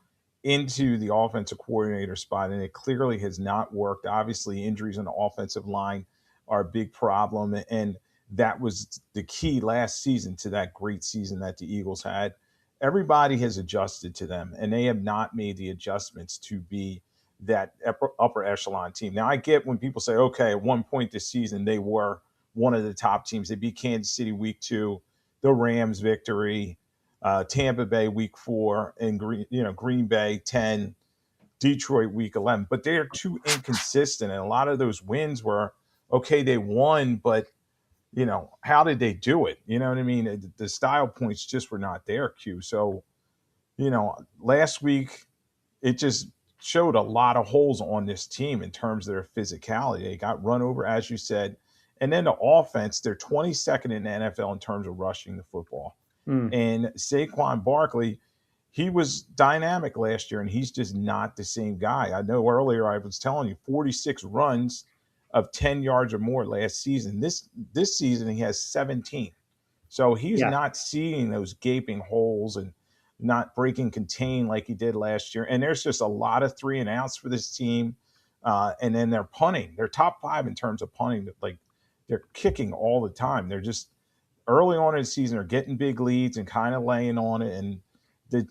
into the offensive coordinator spot, and it clearly has not worked. Obviously, injuries on the offensive line are a big problem, and that was the key last season to that great season that the Eagles had. Everybody has adjusted to them, and they have not made the adjustments to be that upper echelon team. Now, I get when people say, okay, at one point this season, they were one of the top teams. They beat Kansas City week 2, the Rams victory, Tampa Bay week 4, and Green Bay 10, Detroit week 11. But they are too inconsistent, and a lot of those wins were okay. They won, but how did they do it? You know what I mean? The style points just were not there. Q. So last week it just showed a lot of holes on this team in terms of their physicality. They got run over, as you said. And then the offense, they're 22nd in the NFL in terms of rushing the football. Mm. And Saquon Barkley, he was dynamic last year, and he's just not the same guy. I know earlier I was telling you 46 runs of 10 yards or more last season. This season he has 17. So he's Yeah. not seeing those gaping holes and not breaking contain like he did last year. And there's just a lot of 3-and-outs for this team. And then they're punting. They're top 5 in terms of punting. Like they're kicking all the time. They're just early on in the season are getting big leads and kind of laying on it. And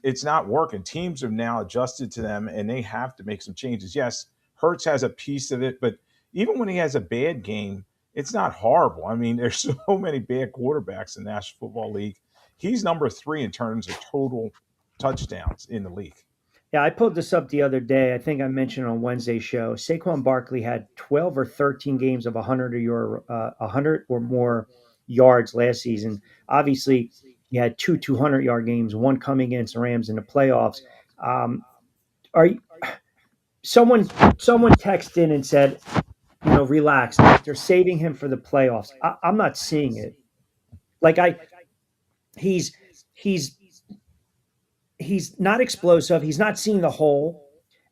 it's not working. Teams have now adjusted to them, and they have to make some changes. Yes, Hurts has a piece of it, but even when he has a bad game, it's not horrible. I mean, there's so many bad quarterbacks in the National Football League. He's number 3 in terms of total touchdowns in the league. Yeah, I pulled this up the other day. I think I mentioned on Wednesday's show. Saquon Barkley had 12 or 13 games of 100 or more yards last season. Obviously, he had 200-yard games, one coming against the Rams in the playoffs. Um, are you, someone texted in and said, relax. They're saving him for the playoffs. I'm not seeing it. Like he's he's he's not explosive. He's not seeing the hole.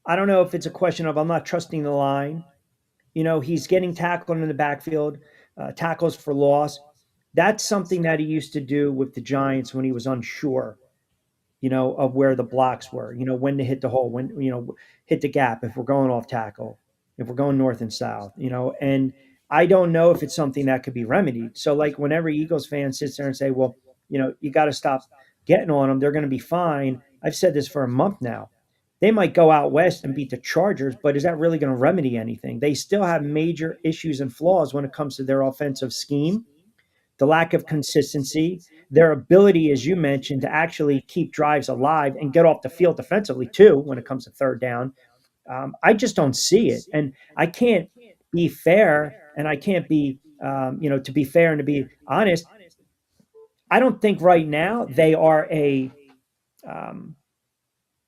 I don't know if it's a question of I'm not trusting the line. He's getting tackled in the backfield, tackles for loss. That's something that he used to do with the Giants when he was unsure, of where the blocks were, when to hit the hole, when, hit the gap if we're going off tackle, if we're going north and south, and I don't know if it's something that could be remedied. So, like, whenever Eagles fans sits there and say, well, you got to stop getting on them, they're going to be fine. I've said this for a month now. They might go out west and beat the Chargers, but is that really going to remedy anything? They still have major issues and flaws when it comes to their offensive scheme, the lack of consistency, their ability, as you mentioned, to actually keep drives alive and get off the field defensively too when it comes to third down. I just don't see it, and I can't be fair, and I can't be, to be fair and to be honest. I don't think right now they are a um,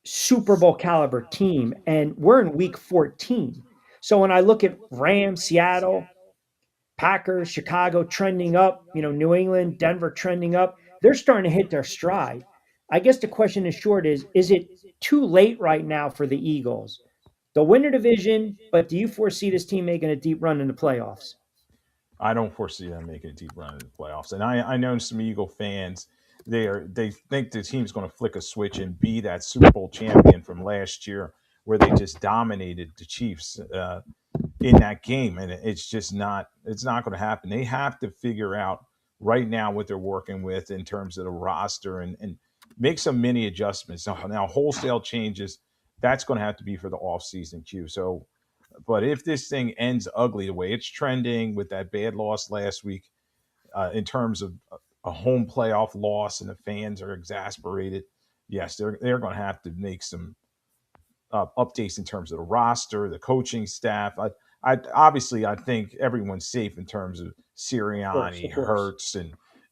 Super Bowl caliber team, and we're in week 14. So when I look at Rams, Seattle, Packers, Chicago trending up, New England, Denver trending up, they're starting to hit their stride. I guess the question is short is it too late right now for the Eagles? They'll win the division, but do you foresee this team making a deep run in the playoffs? I don't foresee them making a deep run in the playoffs. And I know some Eagle fans, they think the team's going to flick a switch and be that Super Bowl champion from last year where they just dominated the Chiefs in that game, and it's not going to happen. They have to figure out right now what they're working with in terms of the roster and make some mini adjustments. Now wholesale changes, that's going to have to be for the off-season queue. So, but if this thing ends ugly the way it's trending with that bad loss last week, in terms of a home playoff loss and the fans are exasperated, yes, they're going to have to make some updates in terms of the roster, the coaching staff. I think everyone's safe in terms of Sirianni, Of course. Hertz,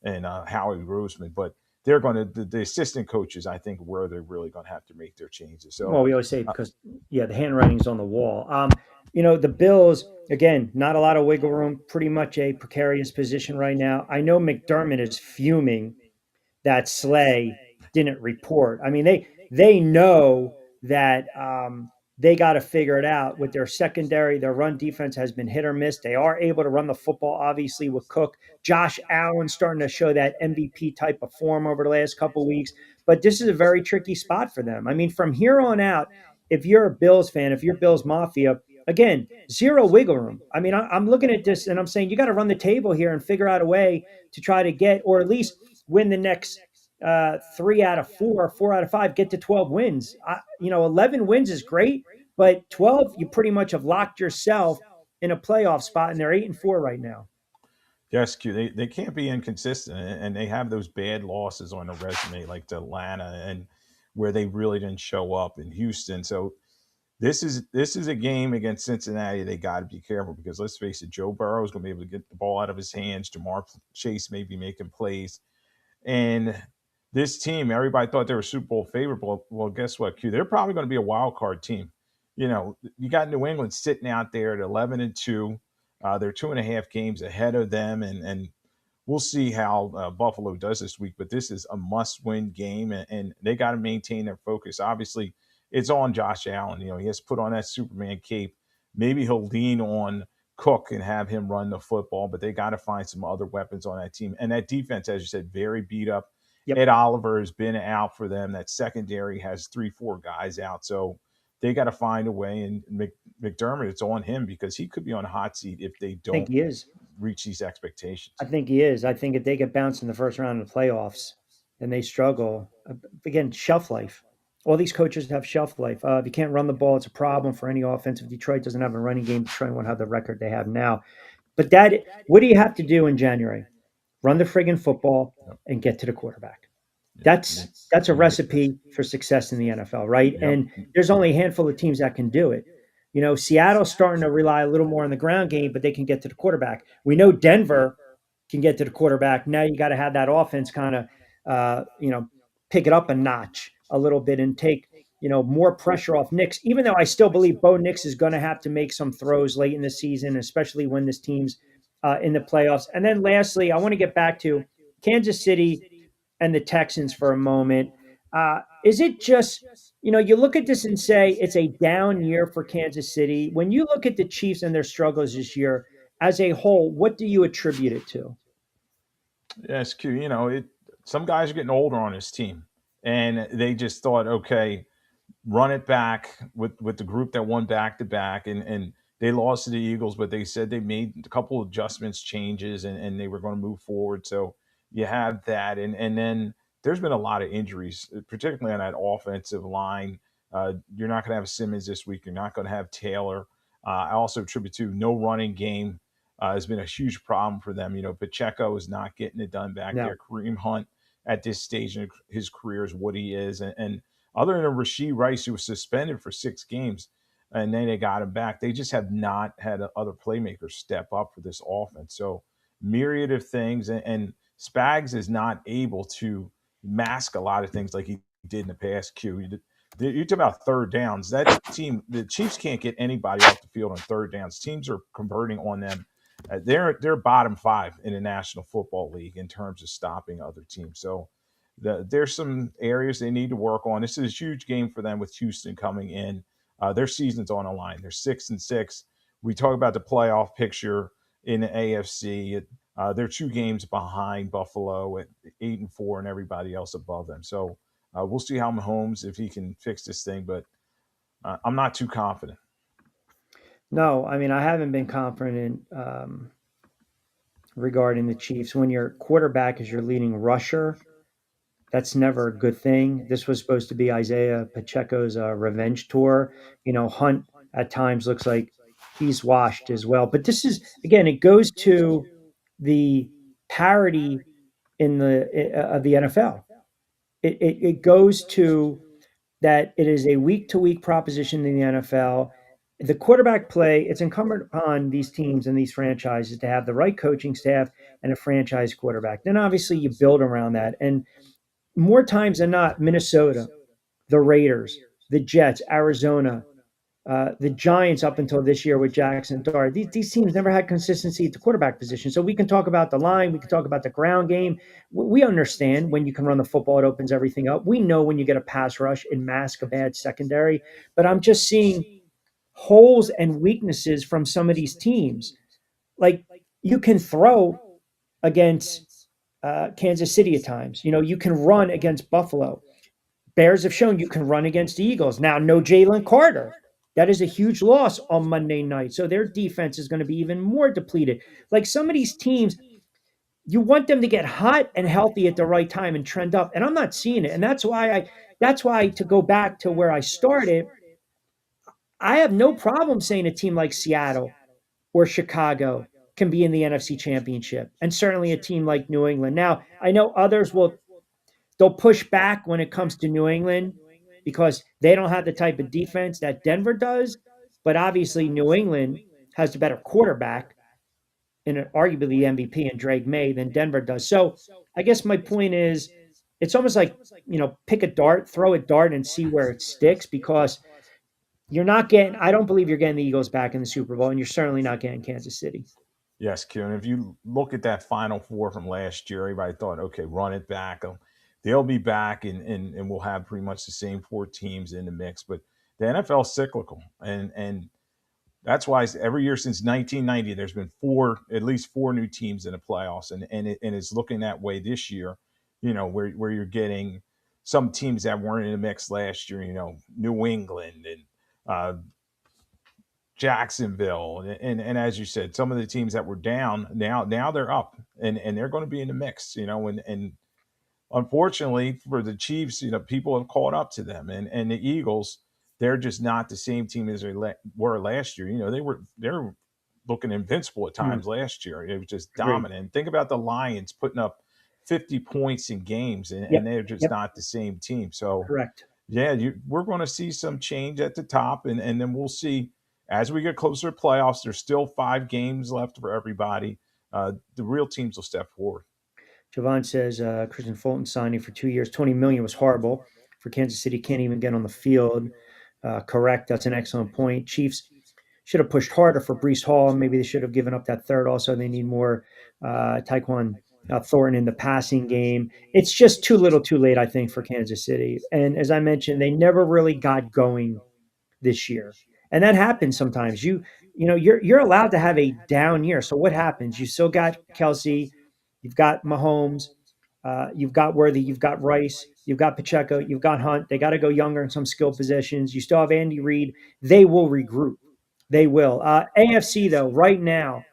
and Howie Roseman, but they're going to the assistant coaches. I think where they're really going to have to make their changes. Well, So, we always say uh, because yeah, the handwriting's on the wall. The Bills again, not a lot of wiggle room, pretty much a precarious position right now. I know McDermott is fuming that Slay didn't report. I mean, they know that they got to figure it out with their secondary. Their run defense has been hit or miss. They are able to run the football, obviously, with Cook. Josh Allen starting to show that MVP type of form over the last couple of weeks. But this is a very tricky spot for them. I mean, from here on out, if you're a Bills fan, if you're Bills Mafia, again, zero wiggle room. I mean, I'm looking at this and I'm saying you got to run the table here and figure out a way to try to get, or at least win the next 3 out of 4, 4 out of 5, get to 12 wins. 11 wins is great, but 12, you pretty much have locked yourself in a playoff spot, and they're 8-4 right now. yes, Q, they can't be inconsistent, and they have those bad losses on the resume, like to Atlanta, and where they really didn't show up in Houston. So this is a game against Cincinnati. They got to be careful because let's face it, Joe Burrow is going to be able to get the ball out of his hands. Jamar Chase may be making plays, and this team, everybody thought they were Super Bowl favorable. Well, guess what, Q? They're probably going to be a wild card team. You got New England sitting out there at 11-2. They're 2.5 games ahead of them, and we'll see how Buffalo does this week. But this is a must-win game, and they got to maintain their focus. Obviously, it's on Josh Allen. He has to put on that Superman cape. Maybe he'll lean on Cook and have him run the football, but they got to find some other weapons on that team. And that defense, as you said, very beat up. Yep. Ed Oliver has been out for them. That secondary has 3, 4 guys out. So they got to find a way. And McDermott, it's on him because he could be on a hot seat if they I think don't he is. reach these expectations. I think he is. I think if they get bounced in the first round of the playoffs and they struggle, again, shelf life. All these coaches have shelf life. If you can't run the ball, it's a problem for any offense. If Detroit doesn't have a running game, Detroit won't have the record they have now. But what do you have to do in January? Run the friggin' football Yep. and get to the quarterback. Yep. That's a recipe for success in the NFL, right? Yep. And there's only a handful of teams that can do it. Seattle's starting to rely a little more on the ground game, but they can get to the quarterback. We know Denver can get to the quarterback. Now you got to have that offense kind of, pick it up a notch a little bit and take, more pressure off Nix. Even though I still believe Bo Nix is going to have to make some throws late in the season, especially when this team's in the playoffs. And then lastly, I want to get back to Kansas City and the Texans for a moment. Is it just, you look at this and say it's a down year for Kansas City? When you look at the Chiefs and their struggles this year as a whole, what do you attribute it to? Yes, Q. Some guys are getting older on this team, and they just thought, okay, run it back with the group that won back to back, and they lost to the Eagles, but they said they made a couple of adjustments, changes, and they were going to move forward. So you have that, and then there's been a lot of injuries, particularly on that offensive line. You're not going to have Simmons this week. You're not going to have Taylor. I also attribute to no running game has been a huge problem for them. Pacheco is not getting it done back No. there. Kareem Hunt at this stage in his career is what he is, and other than Rasheed Rice, who was suspended for 6 games, and then they got him back, they just have not had other playmakers step up for this offense. So, myriad of things, and Spags is not able to mask a lot of things like he did in the past. You talk about third downs. That team, the Chiefs can't get anybody off the field on third downs. Teams are converting on them. They're bottom 5 in the National Football League in terms of stopping other teams. So there's some areas they need to work on. This is a huge game for them with Houston coming in. Their season's on the line. They're 6-6. We talk about the playoff picture in the AFC. They're 2 games behind Buffalo at 8-4, and everybody else above them. So we'll see how Mahomes, if he can fix this thing, but I'm not too confident. No, I mean, I haven't been confident regarding the Chiefs. When your quarterback is your leading rusher, That's never a good thing. This was supposed to be Isaiah Pacheco's revenge tour. Hunt at times looks like he's washed as well. But this is, again, it goes to the parity in the of the NFL. It goes to that it is a week to week proposition in the NFL. The quarterback play, it's incumbent upon these teams and these franchises to have the right coaching staff and a franchise quarterback. Then obviously you build around that. And more times than not, Minnesota, the Raiders, the Jets, Arizona, the Giants up until this year with Jackson Dart. These teams never had consistency at the quarterback position. So we can talk about the line, we can talk about the ground game. We understand when you can run the football, it opens everything up. We know when you get a pass rush and mask a bad secondary. But I'm just seeing holes and weaknesses from some of these teams. Like you can throw against Kansas City at times. You can run against Buffalo. Bears have shown you can run against the Eagles. Now, no Jalen Carter. That is a huge loss on Monday night. So their defense is going to be even more depleted. Like some of these teams, you want them to get hot and healthy at the right time and trend up. And I'm not seeing it. And that's why to go back to where I started, I have no problem saying a team like Seattle or Chicago can be in the NFC Championship, and certainly a team like New England. Now, I know others they'll push back when it comes to New England because they don't have the type of defense that Denver does. But obviously, New England has the better quarterback and arguably the MVP in Drake May than Denver does. So I guess my point is it's almost like, pick a dart, throw a dart and see where it sticks because I don't believe you're getting the Eagles back in the Super Bowl, and you're certainly not getting Kansas City. Yes, Q. And if you look at that Final Four from last year, everybody thought, okay, run it back. They'll be back, and we'll have pretty much the same four teams in the mix. But the NFL is cyclical, and that's why every year since 1990, there's been at least four new teams in the playoffs, and it's looking that way this year. Where you're getting some teams that weren't in the mix last year. New England and Jacksonville, and as you said, some of the teams that were down now they're up, and they're going to be in the mix. And unfortunately for the Chiefs, people have caught up to them, and the Eagles, they're just not the same team as they were last year. They're looking invincible at Hmm. times last year. It was just Agreed. dominant. Think about the Lions putting up 50 points in games, and Yep. they're just Yep. not the same team. So Correct. yeah, we're going to see some change at the top, and then we'll see as we get closer to playoffs. There's still 5 games left for everybody. The real teams will step forward. Javon says Christian Fulton signing for 2 years, 20 million was horrible for Kansas City. Can't even get on the field. Correct. That's an excellent point. Chiefs should have pushed harder for Brees Hall. Maybe they should have given up that third. Also, they need more Tyquan Thornton in the passing game. It's just too little, too late, I think, for Kansas City. And as I mentioned, they never really got going this year. And that happens sometimes. You're allowed to have a down year. So what happens? You still got Kelsey, you've got Mahomes, you've got Worthy, you've got Rice, you've got Pacheco, you've got Hunt. They got to go younger in some skill positions. You still have Andy Reid. They will regroup. They will. AFC though, right now,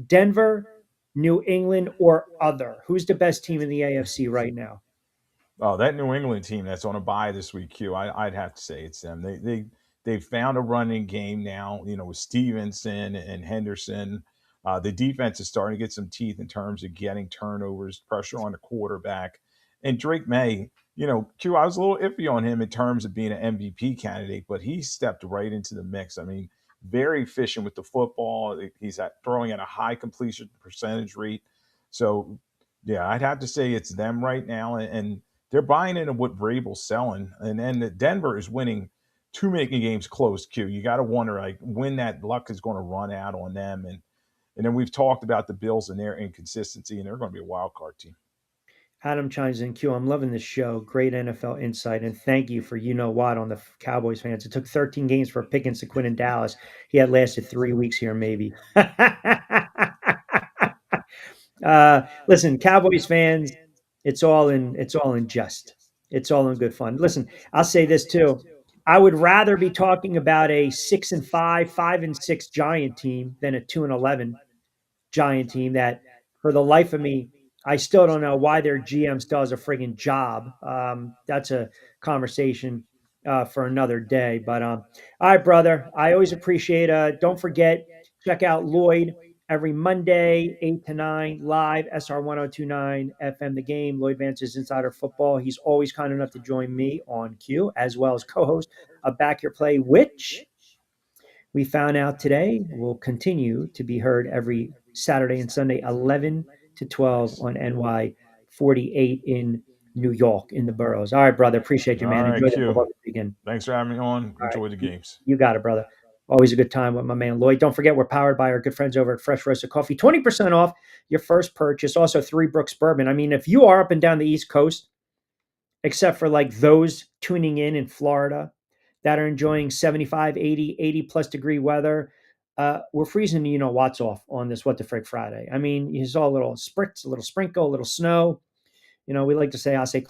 Denver, New England, or other. Who's the best team in the AFC right now? Oh, that New England team that's on a bye this week, Q. I'd have to say it's them. They've found a running game now. With Stevenson and Henderson. The defense is starting to get some teeth in terms of getting turnovers, pressure on the quarterback, and Drake May. Q. I was a little iffy on him in terms of being an MVP candidate, but he stepped right into the mix. I mean, very efficient with the football. He's throwing at a high completion percentage rate. So, yeah, I'd have to say it's them right now, and they're buying into what Vrabel's selling, and then Denver is winning too many games close. Q, you got to wonder like when that luck is going to run out on them, and then we've talked about the Bills and their inconsistency, and they're going to be a wild card team. Adam chimes in. Q, I'm loving this show. Great NFL insight, and thank you for what on the Cowboys fans. It took 13 games for Pickens to quit in Dallas. He had lasted 3 weeks here, maybe. Listen, Cowboys fans, it's all in jest. It's all in good fun. Listen, I'll say this too. I would rather be talking about a 6-5, 5-6 Giant team than a 2-11 Giant team that, for the life of me, I still don't know why their GM still has a friggin' job. That's a conversation for another day. But all right, brother. I always appreciate. Don't forget, check out Lloyd every Monday, 8 to 9, live SR 1029 FM. The Game. Lloyd Vance's Insider Football. He's always kind enough to join me on Q as well as co-host of Back Your Play, which we found out today will continue to be heard every Saturday and Sunday, 11 to 12 on NY 48 in New York in the boroughs. All right, brother. Appreciate you, All man. right, Enjoy the Q. football this weekend. Thanks for having me on. All right. Enjoy the games. You got it, brother. Always a good time with my man Lloyd. Don't forget, we're powered by our good friends over at Fresh Roasted Coffee. 20% off your first purchase. Also, Three Brooks Bourbon. I mean, if you are up and down the East Coast, except for like those tuning in Florida that are enjoying 75, 80, 80 plus degree weather. We're freezing, watts off on this What the Frick Friday. I mean, you saw a little spritz, a little sprinkle, a little snow. We like to say, I say,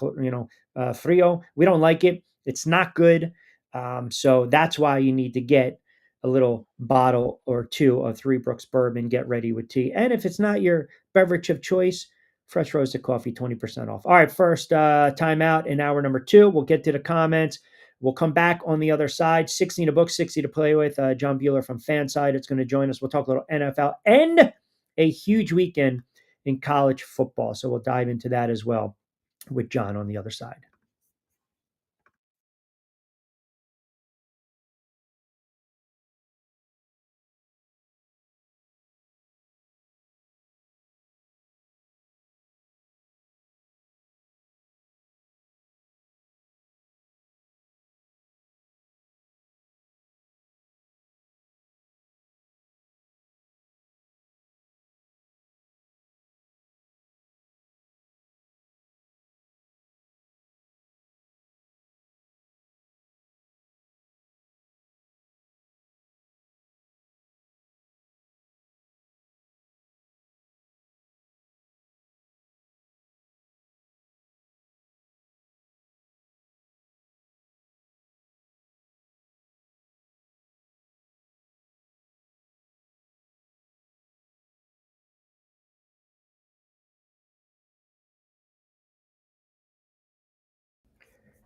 frio. We don't like it. It's not good. So that's why you need to get a little bottle or two of Three Brooks Bourbon, get ready with tea. And if it's not your beverage of choice, fresh roasted coffee, 20% off. All right, first timeout in hour number 2. We'll get to the comments. We'll come back on the other side. 16 to book, 60 to play with. John Bueller from Fanside is going to join us. We'll talk a little NFL and a huge weekend in college football. So we'll dive into that as well with John on the other side.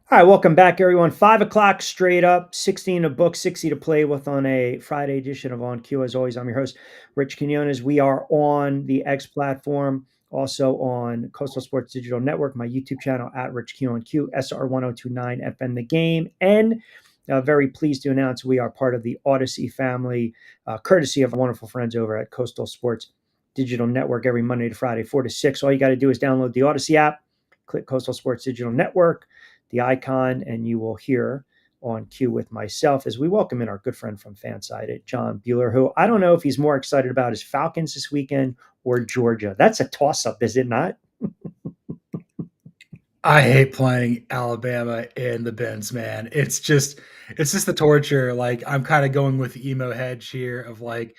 All right, welcome back, everyone. 5 o'clock straight up, 16 to book, 60 to play with on a Friday edition of On Q. As always, I'm your host, Rich Quinones. We are on the X platform, also on Coastal Sports Digital Network, my YouTube channel at Rich Q on Q, SR 1029 FM The Game. And very pleased to announce we are part of the Odyssey family, courtesy of our wonderful friends over at Coastal Sports Digital Network every Monday to Friday, 4 to 6. All you got to do is download the Odyssey app, click Coastal Sports Digital Network, the icon, and you will hear on cue with myself as we welcome in our good friend from Fanside, John Bueller, who I don't know if he's more excited about his Falcons this weekend or Georgia. That's a toss-up, is it not? I hate playing Alabama in the bins, man. It's just the torture. Like I'm kind of going with the emo hedge here of like,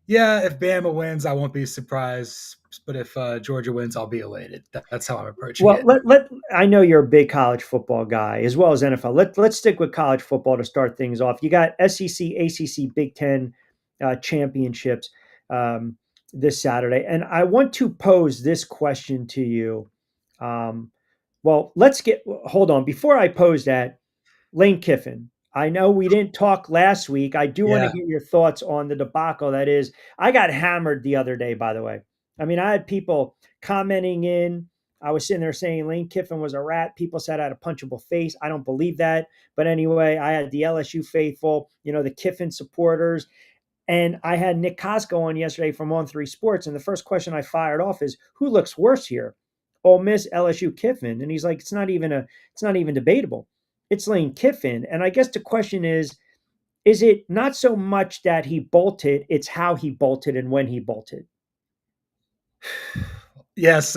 yeah, if Bama wins, I won't be surprised, but if Georgia wins, I'll be elated. That's how I'm approaching Well, it. I know you're a big college football guy as well as NFL. Let's stick with college football to start things off. You got SEC, ACC, Big Ten championships um, this Saturday, and I want to pose this question to you. Um, well, hold on before I pose that. Lane Kiffin. I know we didn't talk last week. I do want to Yeah, get your thoughts on the debacle that is. I got hammered the other day, by the way. I mean, I had people commenting in. I was sitting there saying Lane Kiffin was a rat. People said I had a punchable face. I don't believe that. But anyway, I had the LSU faithful, the Kiffin supporters. And I had Nick Costco on yesterday from On Three Sports. And the first question I fired off is, who looks worse here? Ole Miss, LSU, Kiffin. And he's like, it's not even debatable. It's Lane Kiffin. And I guess the question is it not so much that he bolted, it's how he bolted and when he bolted? yes.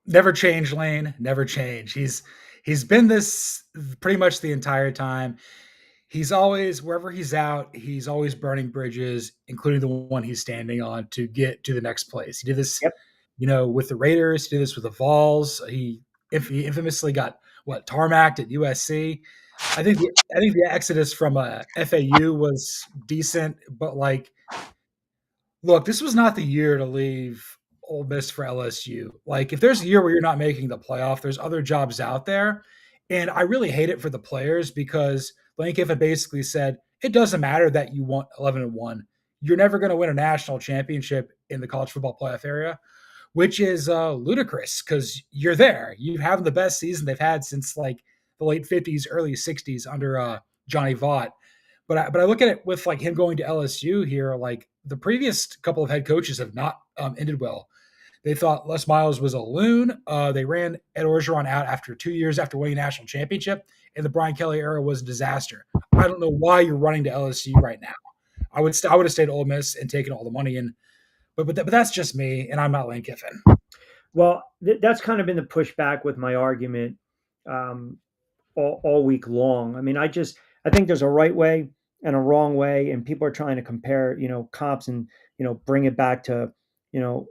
Never change, Lane. Never change. He's been this pretty much the entire time. He's always wherever he's out, he's always burning bridges, including the one he's standing on to get to the next place. He did this, Yep. with the Raiders. He did this with the Vols. He infamously got tarmacked at USC. I think the exodus from FAU was decent, but like, look, this was not the year to leave Ole Miss for LSU. Like, if there's a year where you're not making the playoff, there's other jobs out there. And I really hate it for the players because Lane Kiffin basically said it doesn't matter that you want 11-1. You're never going to win a national championship in the college football playoff area, which is ludicrous because you're there. You have the best season they've had since like the late 50s, early 60s under Johnny Vaught. But I look at it with like him going to LSU here. Like the previous couple of head coaches have not ended well. They thought Les Miles was a loon. They ran Ed Orgeron out after 2 years after winning a national championship, and the Brian Kelly era was a disaster. I don't know why you're running to LSU right now. I would have stayed at Ole Miss and taken all the money in, but that's just me, and I'm not Lane Kiffin. Well, that's kind of been the pushback with my argument um, all week long. I mean, I think there's a right way and a wrong way, and people are trying to compare, comps and bring it back to, you know,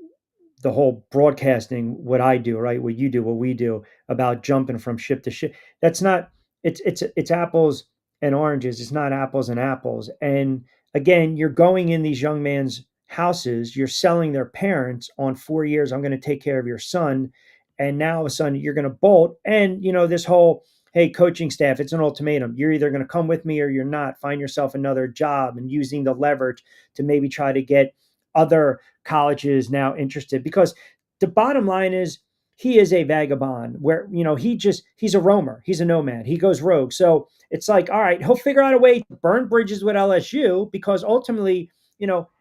the whole broadcasting, what I do, right? What you do, what we do about jumping from ship to ship. That's not. It's apples and oranges. It's not apples and apples. And again, you're going in these young men's houses. You're selling their parents on 4 years. I'm going to take care of your son, and now all of a sudden you're going to bolt. And this whole hey, coaching staff, it's an ultimatum. You're either going to come with me or you're not. Find yourself another job, and using the leverage to maybe try to get other colleges now interested, because the bottom line is he is a vagabond where he's a roamer, he's a nomad, he goes rogue. So it's like, all right, he'll figure out a way to burn bridges with LSU, because ultimately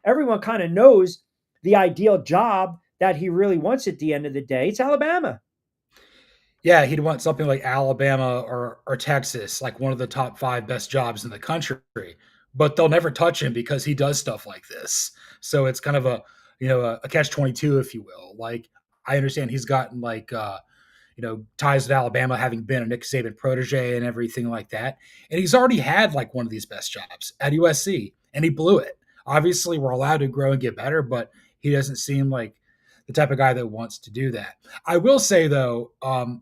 everyone kind of knows the ideal job that he really wants at the end of the day. It's Alabama. Yeah, he'd want something like Alabama or Texas, like one of the top 5 best jobs in the country. But they'll never touch him because he does stuff like this. So it's kind of a catch-22, if you will. Like, I understand he's gotten like ties with Alabama, having been a Nick Saban protege and everything like that. And he's already had like one of these best jobs at USC, and he blew it. Obviously, we're allowed to grow and get better, but he doesn't seem like the type of guy that wants to do that. I will say though,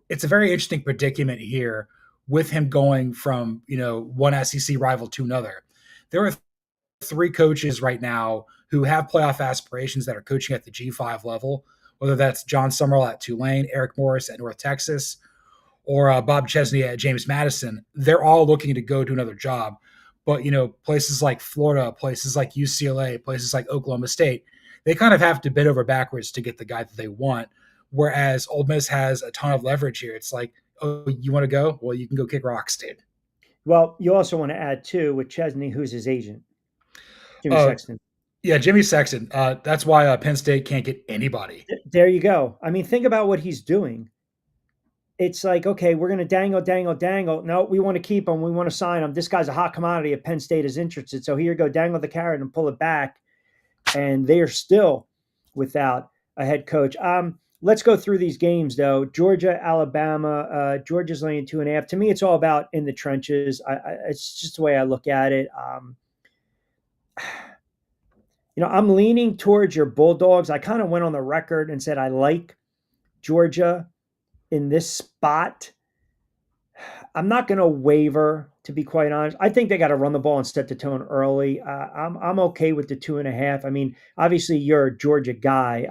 it's a very interesting predicament here with him going from one SEC rival to another. There are 3 coaches right now who have playoff aspirations that are coaching at the G5 level, whether that's John Summerall at Tulane, Eric Morris at North Texas, or Bob Chesney at James Madison. They're all looking to go to another job. But, places like Florida, places like UCLA, places like Oklahoma State, they kind of have to bend over backwards to get the guy that they want. Whereas Ole Miss has a ton of leverage here. It's like, oh, you want to go? Well, you can go kick rocks, dude. Well, you also want to add too with Chesney, who's his agent, Jimmy Sexton. Yeah, Jimmy Sexton. That's why Penn State can't get anybody. There you go. I mean, think about what he's doing. It's like, okay, we're going to dangle. No, we want to keep him. We want to sign him. This guy's a hot commodity. If Penn State is interested, so here you go, dangle the carrot and pull it back. And they are still without a head coach. Let's go through these games, though. Georgia, Alabama. Georgia's laying 2.5. To me, it's all about in the trenches. It's just the way I look at it. I'm leaning towards your Bulldogs. I kind of went on the record and said I like Georgia in this spot. I'm not going to waver, to be quite honest. I think they got to run the ball and set the tone early. I'm okay with the 2.5. I mean, obviously you're a Georgia guy.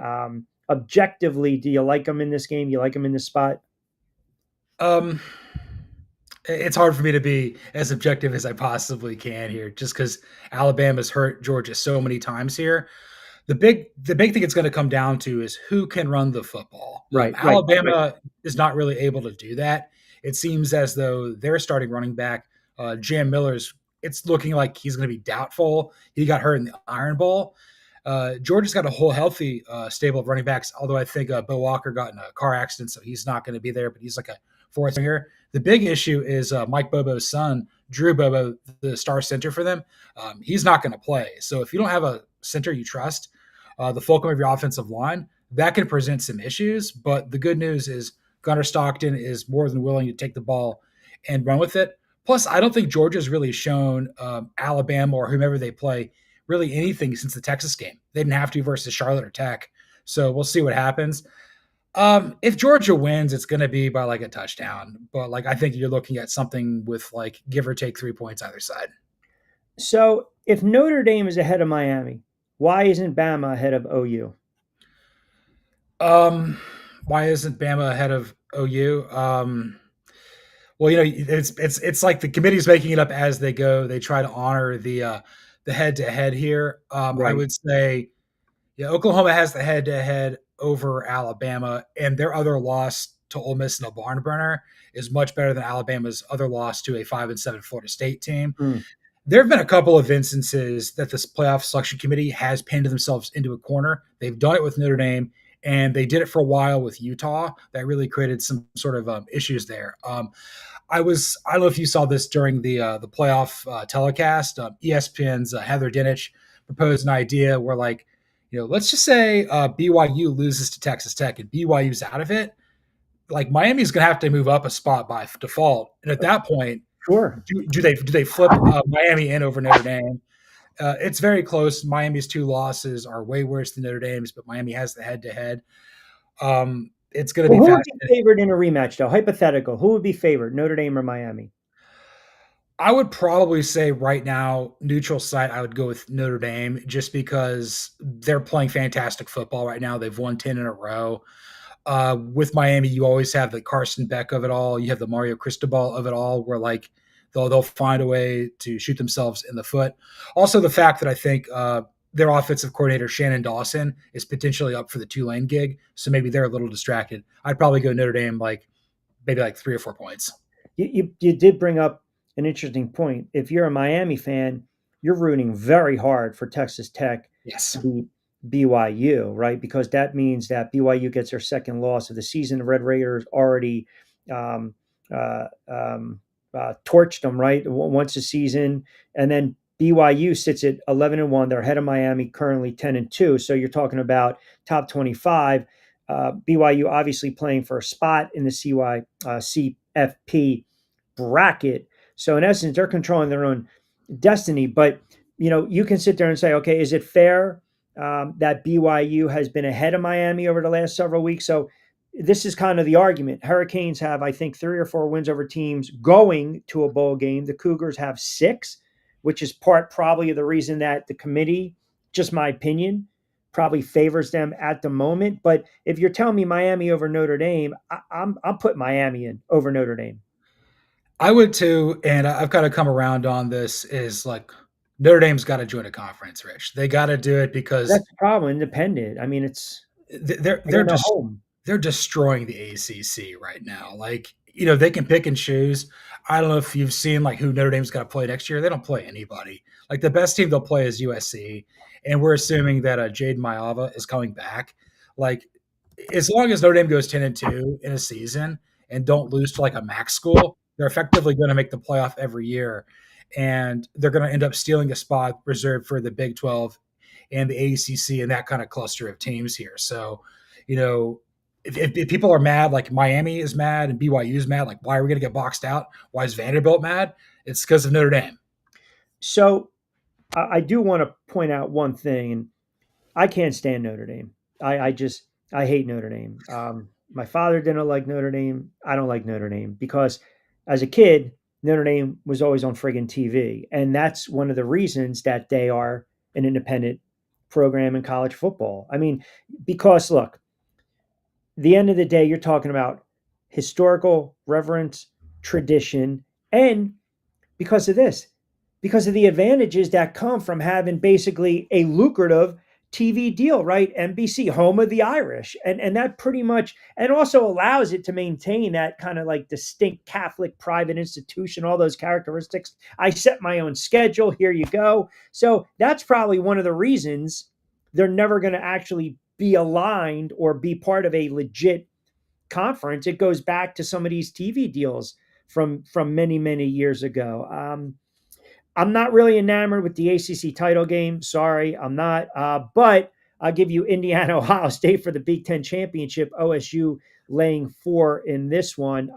Objectively, do you like them in this game? You like them in this spot? It's hard for me to be as objective as I possibly can here, just because Alabama's hurt Georgia so many times here. The big thing it's going to come down to is who can run the football. Right. Alabama is not really able to do that. It seems as though their starting running back, Jam Miller's, it's looking like he's going to be doubtful. He got hurt in the Iron Bowl. Georgia's got a whole healthy stable of running backs, although I think Bo Walker got in a car accident, so he's not going to be there, but he's like a fourth stringer. The big issue is Mike Bobo's son, Drew Bobo, the star center for them. He's not going to play. So if you don't have a center you trust, the fulcrum of your offensive line, that can present some issues. But the good news is Gunnar Stockton is more than willing to take the ball and run with it. Plus, I don't think Georgia's really shown Alabama or whomever they play really anything since the Texas game. They didn't have to versus Charlotte or Tech. So we'll see what happens. If Georgia wins, it's going to be by like a touchdown. But like I think you're looking at something with like give or take 3 points either side. So if Notre Dame is ahead of Miami, why isn't Bama ahead of OU? Um, why isn't Bama ahead of OU? Well, it's like the committee's making it up as they go. They try to honor the head to head here. I Right. would say, yeah, Oklahoma has the head to head over Alabama, and their other loss to Ole Miss in a barn burner is much better than Alabama's other loss to a 5-7 Florida State team. Mm. There have been a couple of instances that this playoff selection committee has painted themselves into a corner. They've done it with Notre Dame, and they did it for a while with Utah. That really created some sort of issues there. I don't know if you saw this during the playoff telecast. ESPN's Heather Dinich proposed an idea where, like, let's just say BYU loses to Texas Tech and BYU's out of it. Like, Miami's going to have to move up a spot by default, and at that point, Sure. do they flip Miami in over Notre Dame? It's very close. Miami's 2 losses are way worse than Notre Dame's, but Miami has the head to head. It's going to Well, be who would be fascinating. favored in a rematch, though? Hypothetical. Who would be favored, Notre Dame or Miami? I would probably say right now, neutral site, I would go with Notre Dame just because they're playing fantastic football right now. They've won 10 in a row. With Miami, you always have the Carson Beck of it all. You have the Mario Cristobal of it all, where like they'll find a way to shoot themselves in the foot. Also, the fact that I think their offensive coordinator Shannon Dawson is potentially up for the Tulane gig, so maybe they're a little distracted. I'd probably go Notre Dame, like maybe like 3 or 4 points. You did bring up an interesting point. If you're a Miami fan, you're rooting very hard for Texas Tech Yes. to beat BYU, right? Because that means that BYU gets their second loss of the season. The Red Raiders already um, torched them, right, once a season, and then BYU sits at 11-1. They're ahead of Miami, currently 10-2. So you're talking about top 25. BYU obviously playing for a spot in the CFP bracket. So in essence, they're controlling their own destiny. But you can sit there and say, okay, is it fair that BYU has been ahead of Miami over the last several weeks? So this is kind of the argument. Hurricanes have, I think, 3 or 4 wins over teams going to a bowl game. The Cougars have 6, which is part probably of the reason that the committee, just my opinion, probably favors them at the moment. But if you're telling me Miami over Notre Dame, I'm putting Miami in over Notre Dame. I would too, and I've kind of come around on this. Is like Notre Dame's got to join a conference, Rich. They got to do it because That's the problem. Independent. I mean, they're they got they're no just home. they're destroying the ACC right now. Like, they can pick and choose. I don't know if you've seen like who Notre Dame's got to play next year. They don't play anybody. Like, the best team they'll play is USC, and we're assuming that Jaden Maiava is coming back. Like, as long as Notre Dame goes 10-2 in a season and don't lose to like a MAC school, they're effectively going to make the playoff every year, and they're going to end up stealing a spot reserved for the Big 12 and the ACC and that kind of cluster of teams here. So, you know, if people are mad, like Miami is mad and BYU is mad, like, why are we going to get boxed out? Why is Vanderbilt mad? It's because of Notre Dame. So I do want to point out one thing, and I can't stand Notre Dame. I hate Notre Dame. My father didn't like Notre Dame. I don't like Notre Dame because as a kid, Notre Dame was always on friggin' TV. And that's one of the reasons that they are an independent program in college football. I mean, because look, the end of the day, you're talking about historical reverence, tradition, and because of this, because of the advantages that come from having basically a lucrative TV deal, right? NBC, home of the Irish. And that pretty much, and also allows it to maintain that kind of like distinct Catholic private institution, all those characteristics. I set my own schedule. Here you go. So that's probably one of the reasons they're never going to actually be aligned or be part of a legit conference. It goes back to some of these TV deals from many years ago. I'm not really enamored with the ACC title game. Sorry, I'm not. But I'll give you Indiana, Ohio State for the Big Ten championship. OSU laying 4 in this one.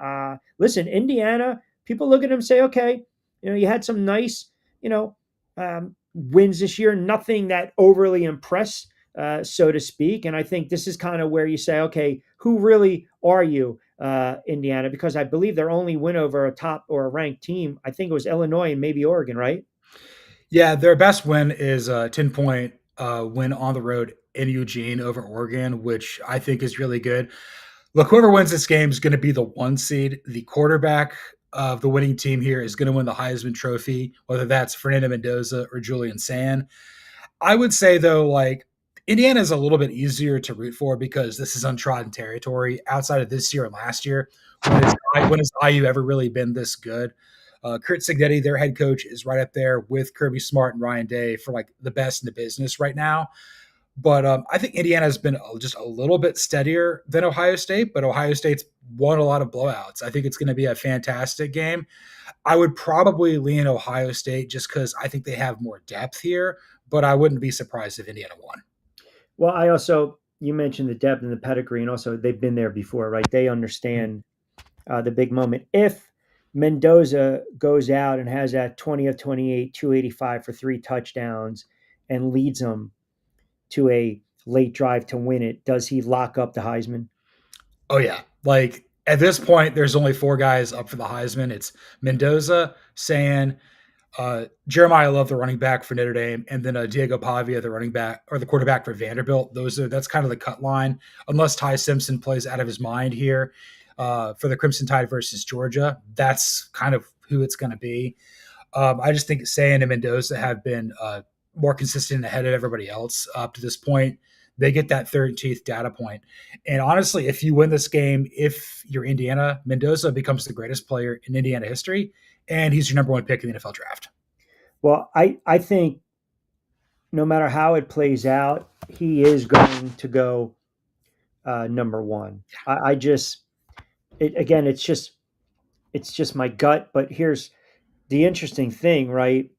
Listen, Indiana. People look at them and say, okay, you had some nice, wins this year. Nothing that overly impressed, so to speak. And I think this is kind of where you say, okay, who really are you? Indiana, because I believe their only win over a top or a ranked team, I think it was Illinois and maybe Oregon, right? Yeah, their best win is a 10-point win on the road in Eugene over Oregon, which I think is really good. Look, whoever wins this game is going to be the 1 seed. The quarterback of the winning team here is going to win the Heisman Trophy, whether that's Fernando Mendoza or Julian Sand. I would say, though, like, Indiana is a little bit easier to root for because this is untrodden territory outside of this year and last year. When has IU ever really been this good? Kurt Signetti, their head coach, is right up there with Kirby Smart and Ryan Day for like the best in the business right now. But I think Indiana has been just a little bit steadier than Ohio State, but Ohio State's won a lot of blowouts. I think it's going to be a fantastic game. I would probably lean Ohio State just because I think they have more depth here, but I wouldn't be surprised if Indiana won. Well, you mentioned the depth and the pedigree, and also they've been there before, right? They understand the big moment. If Mendoza goes out and has that 20 of 28, 285 for 3 touchdowns and leads them to a late drive to win it, does he lock up the Heisman? Oh, yeah. Like, at this point, there's only 4 guys up for the Heisman. It's Mendoza, Sand, Jeremiah Love, the running back for Notre Dame, and then Diego Pavia, the running back or the quarterback for Vanderbilt. That's kind of the cut line, unless Ty Simpson plays out of his mind here for the Crimson Tide versus Georgia. That's kind of who it's going to be. I just think Sand and Mendoza have been more consistent ahead of everybody else up to this point. They get that 13th data point. And honestly, if you win this game, if you're Indiana, Mendoza becomes the greatest player in Indiana history, and he's your number 1 pick in the NFL draft. Well, I think no matter how it plays out, he is going to go number 1. It's just my gut. But here's the interesting thing, right?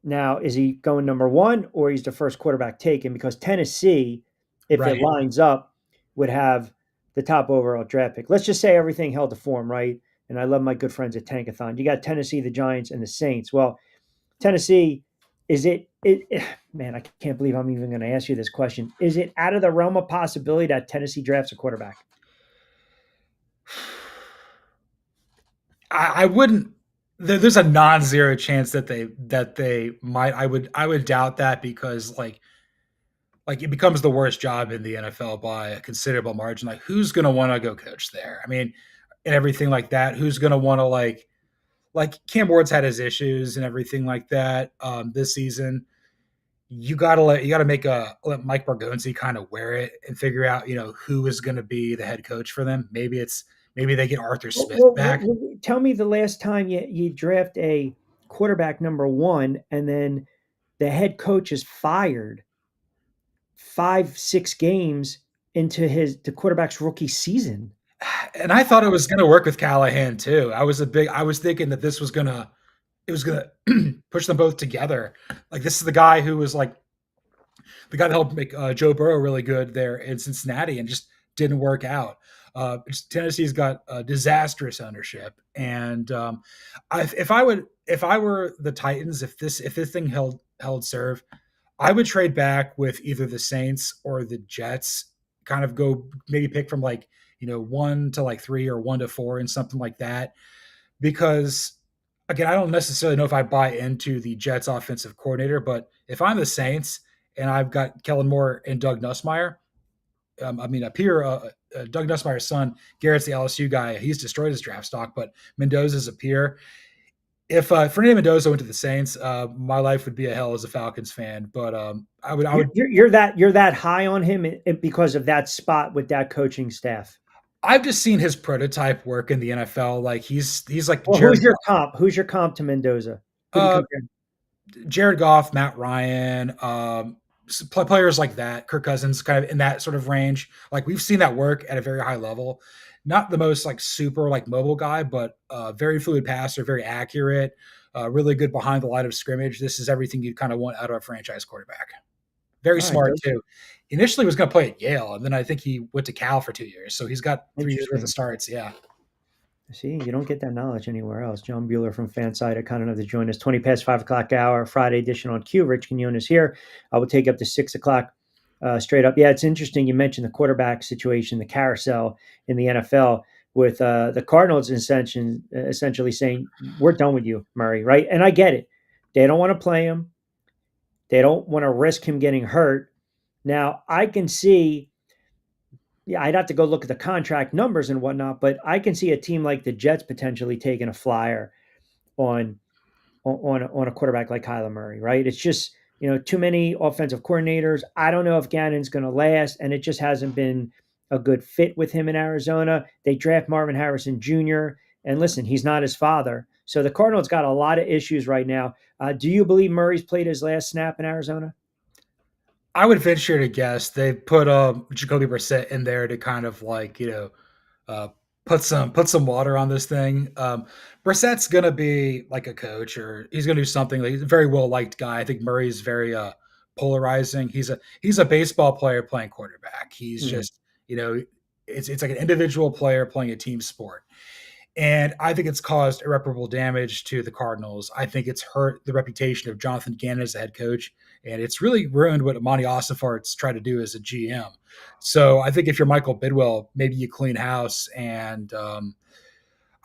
Now, is he going number 1 or he's the first quarterback taken? Because Tennessee, if it lines up, would have the top overall draft pick. Let's just say everything held to form, right? And I love my good friends at Tankathon. You got Tennessee, the Giants, and the Saints. Well, Tennessee, man, I can't believe I'm even going to ask you this question. Is it out of the realm of possibility that Tennessee drafts a quarterback? I wouldn't. There's a non-zero chance that they might. I would doubt that because like it becomes the worst job in the NFL by a considerable margin. Like, who's going to want to go coach there? I mean, and everything like that. Who's going to want to like Cam Ward's had his issues and everything like that this season. You gotta let Mike Bargonzi kind of wear it and figure out who is going to be the head coach for them. Maybe they get Arthur Smith back. Tell me the last time you draft a quarterback number 1 and then the head coach is fired 5-6 games into the quarterback's rookie season. And I thought it was going to work with Callahan too. I was thinking that it was going to push them both together. Like, this is the guy who was like the guy that helped make Joe Burrow really good there in Cincinnati and just didn't work out. Tennessee's got disastrous ownership, and if I were the Titans, if this thing held serve, I would trade back with either the Saints or the Jets. Kind of go maybe pick from 1 to 3 or 1 to 4 and something like that, because again, I don't necessarily know if I buy into the Jets offensive coordinator, but if I'm the Saints and I've got Kellen Moore and Doug Nussmeier, Doug Nussmeier's son, Garrett's the LSU guy. He's destroyed his draft stock, but Mendoza's a peer. If Fernando Mendoza went to the Saints, my life would be a hell as a Falcons fan. But I would. You're that high on him because of that spot with that coaching staff. I've just seen his prototype work in the NFL. Like, he's like. Well, who's your comp? Who's your comp to Mendoza? Jared Goff, Matt Ryan, players like that, Kirk Cousins, kind of in that sort of range. Like, we've seen that work at a very high level. Not the most super mobile guy, but very fluid passer, very accurate, really good behind the line of scrimmage. This is everything you kind of want out of a franchise quarterback. Very smart too. He initially was going to play at Yale, and then I think he went to Cal for 2 years. So he's got 3 years worth of starts. Yeah. See, you don't get that knowledge anywhere else. John Bueller from Fanside, I kind of know to join us. 20 past 5 o'clock hour, Friday edition on Q. Rich Quinones here. I will take up to 6 o'clock straight up. Yeah, it's interesting. You mentioned the quarterback situation, the carousel in the NFL with the Cardinals essentially saying, we're done with you, Murray, right? And I get it. They don't want to play him. They don't want to risk him getting hurt. Now, I can see, yeah, I'd have to go look at the contract numbers and whatnot, but I can see a team like the Jets potentially taking a flyer on on a quarterback like Kyler Murray, right? It's just, too many offensive coordinators. I don't know if Gannon's going to last, and it just hasn't been a good fit with him in Arizona. They draft Marvin Harrison Jr., and listen, he's not his father. So the Cardinals got a lot of issues right now. Do you believe Murray's played his last snap in Arizona? I would venture to guess they put Jacoby Brissett in there to kind of like uh, put some water on this thing. Brissett's gonna be like a coach, or he's gonna do something. Like, he's a very well liked guy. I think Murray's very polarizing. He's a baseball player playing quarterback. He's Mm. just it's like an individual player playing a team sport. And I think it's caused irreparable damage to the Cardinals. I think it's hurt the reputation of Jonathan Gannon as a head coach, and it's really ruined what Monty Ostafart's tried to do as a GM. So I think if you're Michael Bidwell, maybe you clean house, and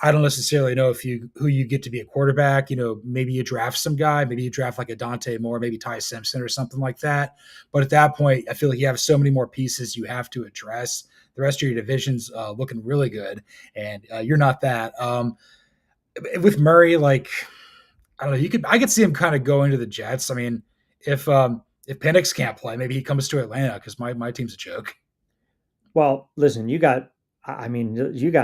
I don't necessarily know who you get to be a quarterback. Maybe you draft some guy, maybe you draft like a Dante Moore, maybe Ty Simpson or something like that. But at that point, I feel like you have so many more pieces you have to address. The rest of your division's looking really good, and you're not that. With Murray, like I don't know, I could see him kind of going to the Jets. I mean, if Penix can't play, maybe he comes to Atlanta because my team's a joke. Well, listen, you got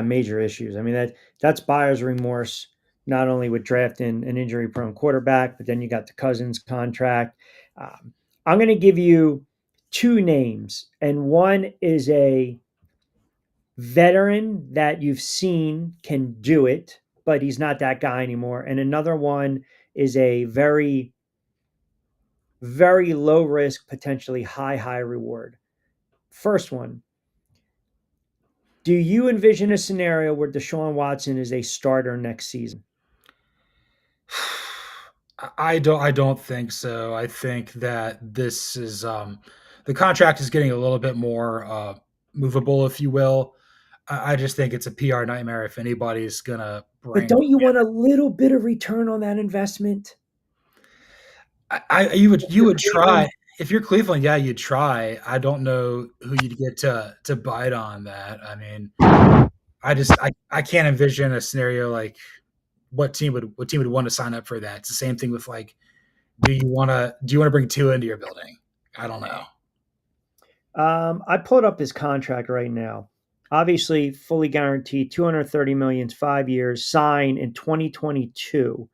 major issues. I mean, that's buyer's remorse, not only with drafting an injury prone quarterback, but then you got the Cousins contract. I'm going to give you two names, and one is a veteran that you've seen can do it, but he's not that guy anymore. And another one is a very, very low risk, potentially high reward. First one, do you envision a scenario where Deshaun Watson is a starter next season? I don't think so. I think that this is the contract is getting a little bit more movable, if you will. I just think it's a PR nightmare if anybody's gonna But bring. don't you want a little bit of return on that investment? You would try Cleveland? if you're Cleveland, yeah, you'd try. I don't know who you'd get to bite on that. I mean, I can't envision a scenario like what team would want to sign up for that. It's the same thing with like, do you want to bring Tua into your building? I don't know. I pulled up his contract right now. Obviously, fully guaranteed, 230 million, 5 years, sign in 2022.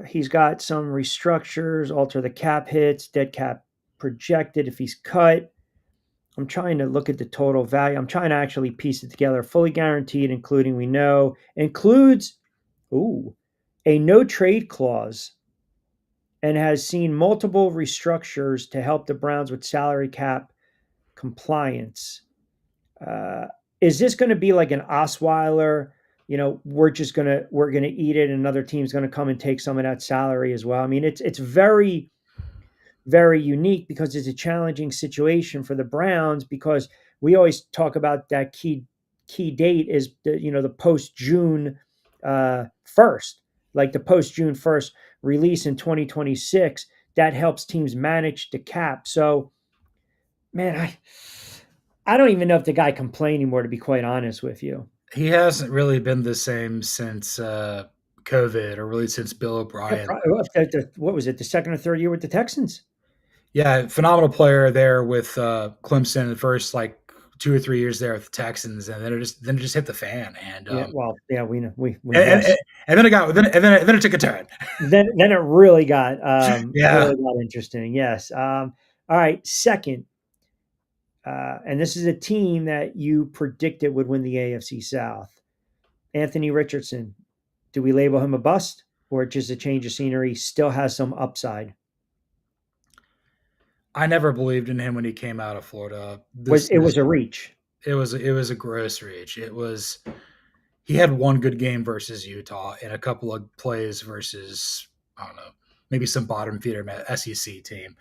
He's got some restructures, alter the cap hits, dead cap projected if he's cut. I'm trying to look at the total value. I'm trying to actually piece it together. Fully guaranteed, including we know, includes a no trade clause and has seen multiple restructures to help the Browns with salary cap compliance. Uh, is this going to be like an Osweiler? We're gonna eat it, and another team's going to come and take some of that salary as well. I mean, it's very very unique because it's a challenging situation for the Browns because we always talk about that key date is the post June 1st, like the post June 1st release in 2026. That helps teams manage the cap. So, man, I don't even know if the guy can play anymore. To be quite honest with you, He hasn't really been the same since COVID, or really since Bill yeah, O'Brien. what was it? The second or third year with the Texans? Yeah, phenomenal player there with Clemson. The first like 2 or 3 years there with the Texans, and then it just hit the fan, and Yeah, well, yeah, we know, we and, yes. and, and then it got then it took a turn. Then it really got Yeah, interesting. Yes. All right. Second, and this is a team that you predicted would win the AFC South. Anthony Richardson. Do we label him a bust or just a change of scenery? Still has some upside. I never believed in him when he came out of Florida. Was This it is was a reach? it was a gross reach. He had one good game versus Utah and a couple of plays versus, I don't know, maybe some bottom feeder SEC team.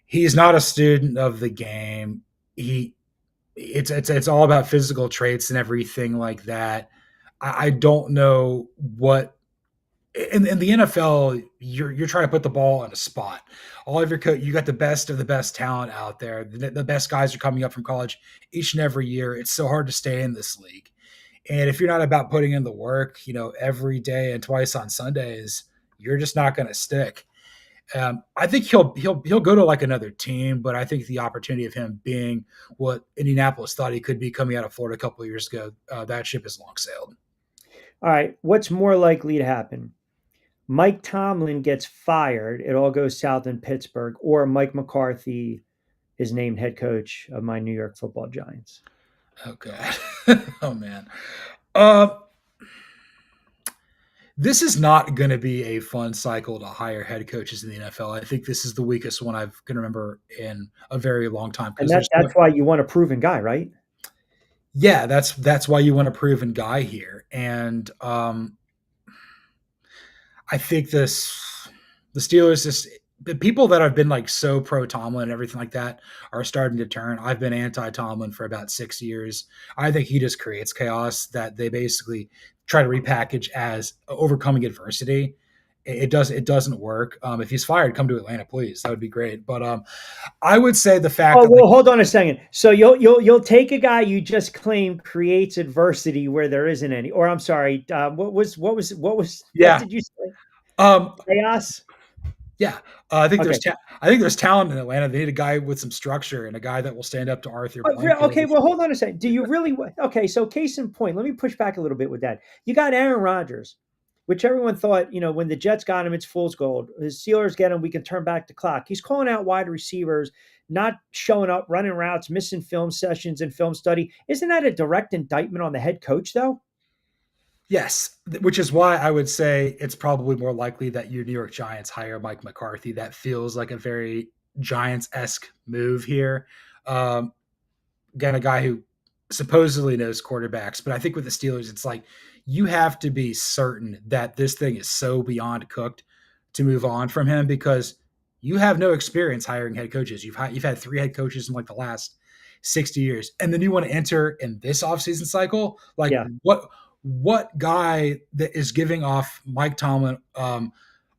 He's not a student of the game. It's all about physical traits and everything like that. I don't know what in the NFL, you're trying to put the ball in a spot. All of you got the best of the best talent out there. The best guys are coming up from college each and every year. It's so hard to stay in this league. And if you're not about putting in the work, every day and twice on Sundays, you're just not going to stick. I think he'll go to like another team, but I think the opportunity of him being what Indianapolis thought he could be coming out of Florida a couple of years ago, that ship has long sailed. All right, what's more likely to happen? Mike Tomlin gets fired, it all goes south in Pittsburgh, or Mike McCarthy is named head coach of my New York Football Giants. Oh God. Oh man. Uh, this is not going to be a fun cycle to hire head coaches in the NFL. I think this is the weakest one I've can remember in a very long time. And that's why you want a proven guy, right? Yeah, that's why you want a proven guy here. And I think the Steelers, the people that have been like so pro Tomlin and everything like that are starting to turn. I've been anti Tomlin for about 6 years. I think he just creates chaos that they basically try to repackage as overcoming adversity. It doesn't work. If he's fired, come to Atlanta, please. That would be great. But I would say the fact. Oh well, hold on a second. So you'll take a guy you just claimed creates adversity where there isn't any. Or I'm sorry, what did you say? Chaos. Yeah, I think there's talent in Atlanta. They need a guy with some structure and a guy that will stand up to Arthur. Okay, well, hold on a second. Do you really? Okay, so case in point, let me push back a little bit with that. You got Aaron Rodgers, which everyone thought, when the Jets got him, it's fool's gold. His Steelers get him, we can turn back the clock. He's calling out wide receivers, not showing up, running routes, missing film sessions and film study. Isn't that a direct indictment on the head coach, though? Yes, which is why I would say it's probably more likely that your New York Giants hire Mike McCarthy. That feels like a very Giants-esque move here. Again, a guy who supposedly knows quarterbacks, but I think with the Steelers, it's like you have to be certain that this thing is so beyond cooked to move on from him because you have no experience hiring head coaches. You've had 3 head coaches in like the last 60 years, and then you want to enter in this offseason cycle. Like what guy that is giving off Mike Tomlin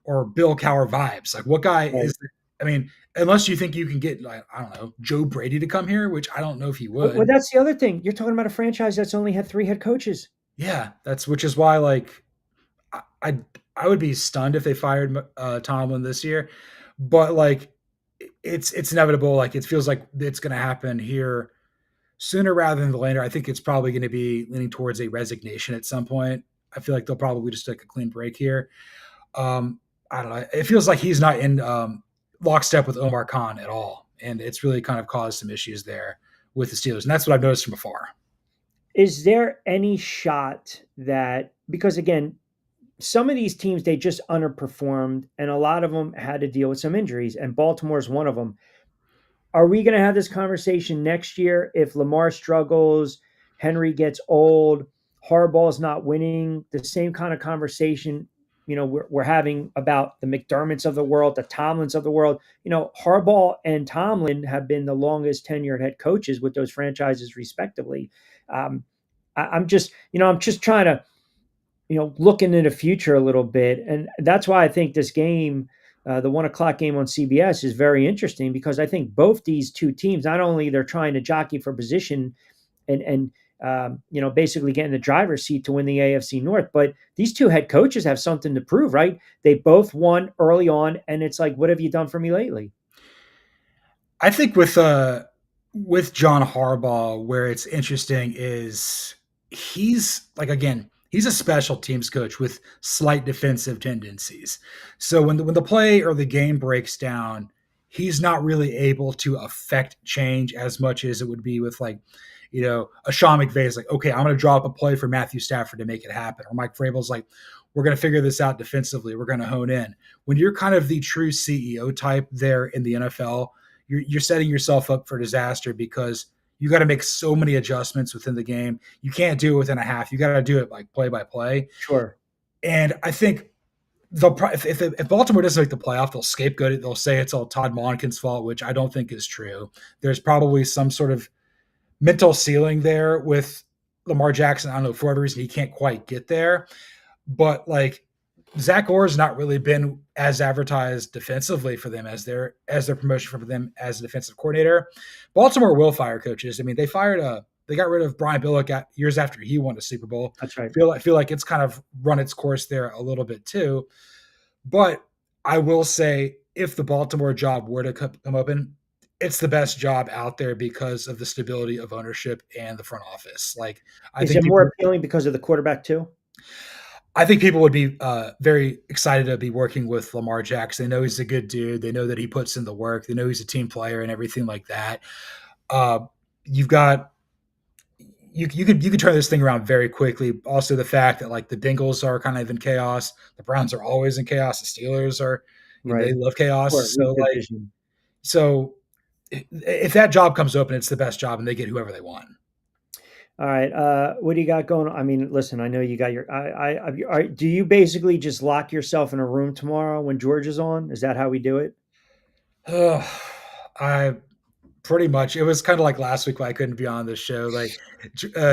or Bill Cowher vibes? Like what guy is? I mean, unless you think you can get, like, I don't know, Joe Brady to come here, which I don't know if he would. Well, that's the other thing. You're talking about a franchise that's only had 3 head coaches. Yeah, which is why, like, I would be stunned if they fired Tomlin this year, but like, it's inevitable. Like, it feels like it's going to happen here sooner rather than later. I think it's probably going to be leaning towards a resignation at some point. I feel like they'll probably just take a clean break here. I don't know. It feels like he's not in lockstep with Omar Khan at all. And it's really kind of caused some issues there with the Steelers. And that's what I've noticed from afar. Is there any shot that, because again, some of these teams, they just underperformed and a lot of them had to deal with some injuries and Baltimore's one of them. Are we going to have this conversation next year if Lamar struggles, Henry gets old, Harbaugh's not winning, the same kind of conversation we're having about the McDermotts of the world, the Tomlins of the world? Harbaugh and Tomlin have been the longest tenured head coaches with those franchises respectively. I'm just trying to, look into the future a little bit. And that's why I think this game, the 1:00 game on CBS, is very interesting because I think both these two teams, not only they're trying to jockey for position and basically get in the driver's seat to win the AFC North, but these two head coaches have something to prove, right? They both won early on, and it's like, what have you done for me lately? I think with John Harbaugh, where it's interesting is he's like, again, he's a special teams coach with slight defensive tendencies. So when the play or the game breaks down, he's not really able to affect change as much as it would be with, like, a Sean McVay is like, okay, I'm going to draw up a play for Matthew Stafford to make it happen. Or Mike Vrabel's like, we're going to figure this out defensively. We're going to hone in. When you're kind of the true CEO type there in the NFL, you're setting yourself up for disaster because you got to make so many adjustments within the game. You can't do it within a half. You got to do it like play by play. Sure. And I think if Baltimore doesn't make the playoff, they'll scapegoat it. They'll say it's all Todd Monken's fault, which I don't think is true. There's probably some sort of mental ceiling there with Lamar Jackson. I don't know, for whatever reason, he can't quite get there. But like, Zach Orr's not really been as advertised defensively for them as their promotion for them as a defensive coordinator. Baltimore will fire coaches. I mean, they got rid of Brian Billick years after he won a Super Bowl. That's right. Feel like it's kind of run its course there a little bit too. But I will say, if the Baltimore job were to come open, it's the best job out there because of the stability of ownership and the front office. Like, I Is think it more people, appealing because of the quarterback too? I think people would be very excited to be working with Lamar Jackson. They know he's a good dude. They know that he puts in the work. They know he's a team player and everything like that. Uh, you've got you could turn this thing around very quickly. Also, the fact that like the Bengals are kind of in chaos, the Browns are always in chaos. The Steelers are, they Right. love chaos. Or So like, division. so if that job comes open, it's the best job, and they get whoever they want. All right. What do you got going on? I mean, listen, I know you got your. Do you basically just lock yourself in a room tomorrow when George is on? Is that how we do it? I pretty much. It was kind of like last week when I couldn't be on this show. Like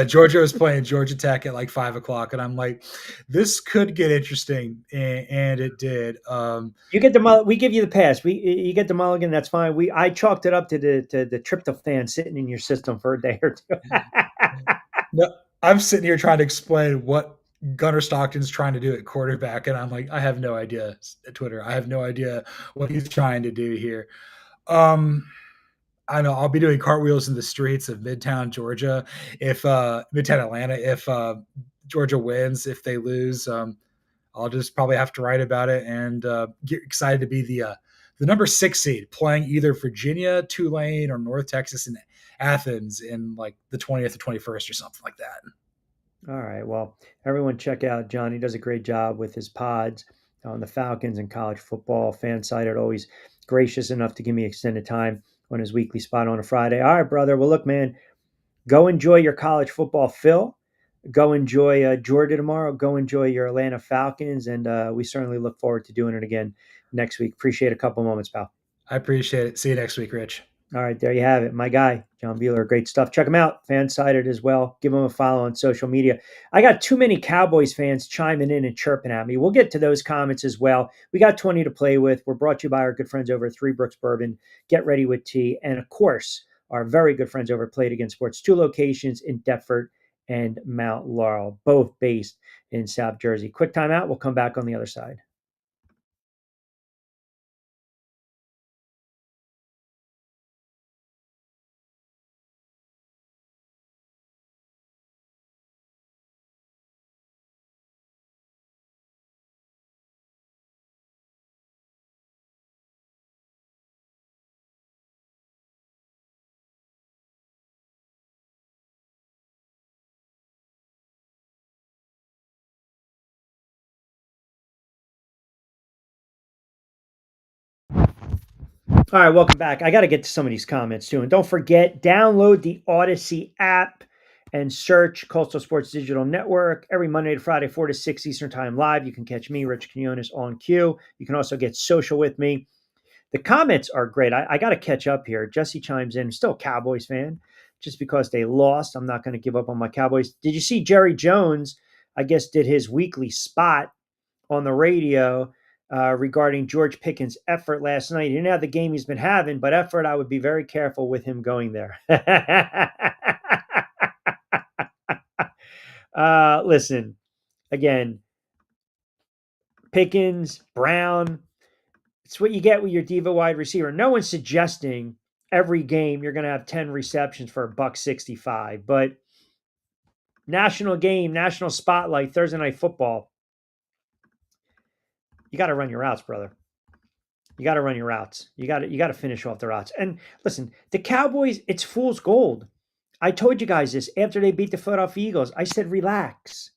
Georgia was playing Georgia Tech at like 5 o'clock, and I'm like, this could get interesting, and it did. You get we give you the pass. You get the mulligan. That's fine. I chalked it up to the tryptophan sitting in your system for a day or two. No, I'm sitting here trying to explain what Gunnar Stockton's trying to do at quarterback, and I'm like, I have no idea. At Twitter, I have no idea what he's trying to do here. I know I'll be doing cartwheels in the streets of Midtown Georgia if Midtown Atlanta if Georgia wins. If they lose, I'll just probably have to write about it and get excited to be the number 6 seed playing either Virginia, Tulane, or North Texas and Athens in like the 20th or 21st or something like that. All right. Well, everyone check out John. He does a great job with his pods on the Falcons and college football fan site. Always gracious enough to give me extended time on his weekly spot on a Friday. All right, brother. Well, look, man, go enjoy your college football fill. Go enjoy Georgia tomorrow. Go enjoy your Atlanta Falcons. And we certainly look forward to doing it again next week. Appreciate a couple moments, pal. I appreciate it. See you next week, Rich. All right, there you have it. My guy, John Bueller, great stuff. Check him out, fan-sided as well. Give him a follow on social media. I got too many Cowboys fans chiming in and chirping at me. We'll get to those comments as well. We got 20 to play with. We're brought to you by our good friends over at Three Brooks Bourbon. Get ready with tea. And of course, our very good friends over at Play It Again Sports. 2 locations in Deptford and Mount Laurel, both based in South Jersey. Quick timeout. We'll come back on the other side. All right, welcome back. I got to get to some of these comments too. And don't forget, download the Odyssey app and search Coastal Sports Digital Network every Monday to Friday, 4 to 6 Eastern Time live. You can catch me, Rich Quinones, on cue. You can also get social with me. The comments are great. I got to catch up here. Jesse chimes in, still a Cowboys fan. Just because they lost, I'm not going to give up on my Cowboys. Did you see Jerry Jones, I guess, did his weekly spot on the radio regarding George Pickens' effort last night? He didn't have the game he's been having, but effort, I would be very careful with him going there. Listen, again, Pickens, Brown, it's what you get with your diva wide receiver. No one's suggesting every game you're going to have 10 receptions for $165, but national game, national spotlight, Thursday Night Football, you got to run your routes, brother. You got to run your routes. You got to finish off the routes. And listen, the Cowboys, it's fool's gold. I told you guys this after they beat the Philadelphia Eagles. I said, relax.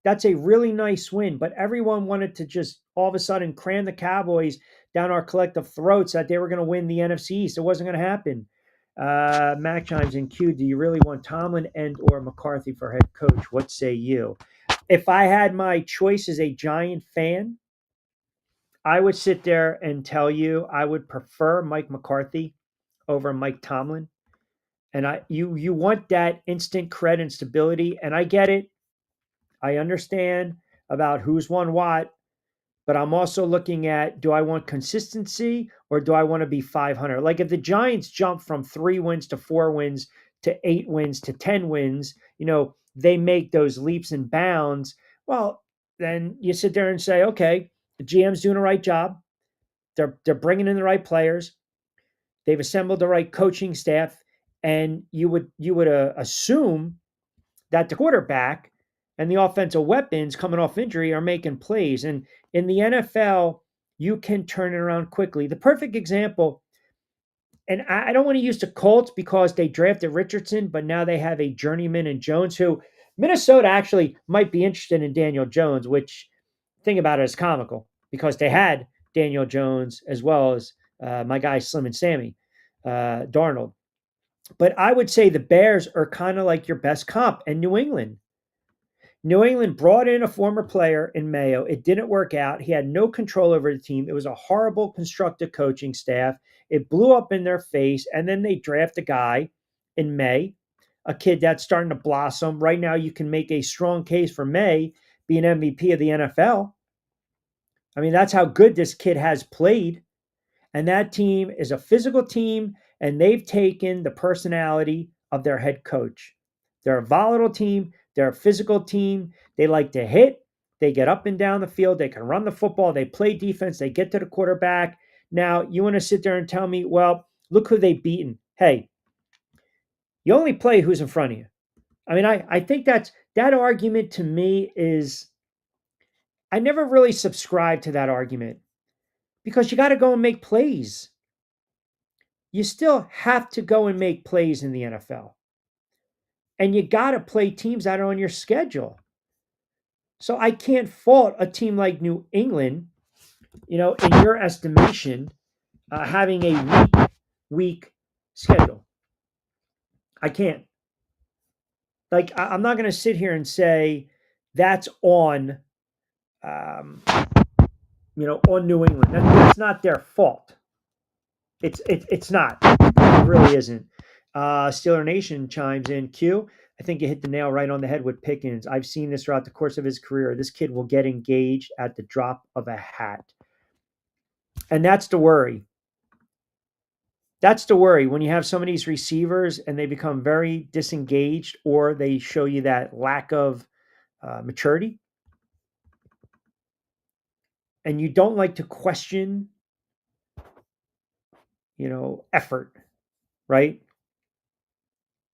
That's a really nice win, but everyone wanted to just all of a sudden cram the Cowboys down our collective throats that they were going to win the NFC East. It wasn't going to happen. Mac chimes in Q. Do you really want Tomlin and or McCarthy for head coach? What say you? If I had my choice as a Giant fan, I would sit there and tell you I would prefer Mike McCarthy over Mike Tomlin. And you want that instant credit and stability, and I get it. I understand. about who's won what, but I'm also looking at, do I want consistency or do I want to be 500? Like if the Giants jump from 3 wins to 4 wins to 8 wins to 10 wins, they make those leaps and bounds. Well, then you sit there and say, okay, the GM's doing the right job. They're bringing in the right players. They've assembled the right coaching staff, and you would assume that the quarterback and the offensive weapons coming off injury are making plays. And in the NFL, you can turn it around quickly. The perfect example, and I don't want to use the Colts because they drafted Richardson, but now they have a journeyman in Jones, who Minnesota actually might be interested in Daniel Jones, which, think about it, is comical because they had Daniel Jones as well as my guy Slim and Sammy Darnold. But I would say the Bears are kind of like your best comp, and New England. New England brought in a former player in Mayo. It didn't work out. He had no control over the team. It was a horrible constructed coaching staff. It blew up in their face. And then they draft a guy in May, a kid that's starting to blossom. Right now, you can make a strong case for May being MVP of the NFL. I mean, that's how good this kid has played. And that team is a physical team, and they've taken the personality of their head coach. They're a volatile team. They're a physical team. They like to hit. They get up and down the field. They can run the football. They play defense. They get to the quarterback. Now, you want to sit there and tell me, well, look who they've beaten. Hey, you only play who's in front of you. I mean, I think that argument to me is, I never really subscribed to that argument because you got to go and make plays. You still have to go and make plays in the NFL. And you got to play teams that are on your schedule. So I can't fault a team like New England, in your estimation, having a weak schedule. I can't. Like, I'm not going to sit here and say that's on, on New England. That's not their fault. It's not. It really isn't. Steeler Nation chimes in. Q, I think you hit the nail right on the head with Pickens. I've seen this throughout the course of his career. This kid will get engaged at the drop of a hat. And that's the worry. That's the worry when you have some of these receivers and they become very disengaged or they show you that lack of maturity. And you don't like to question, effort, right?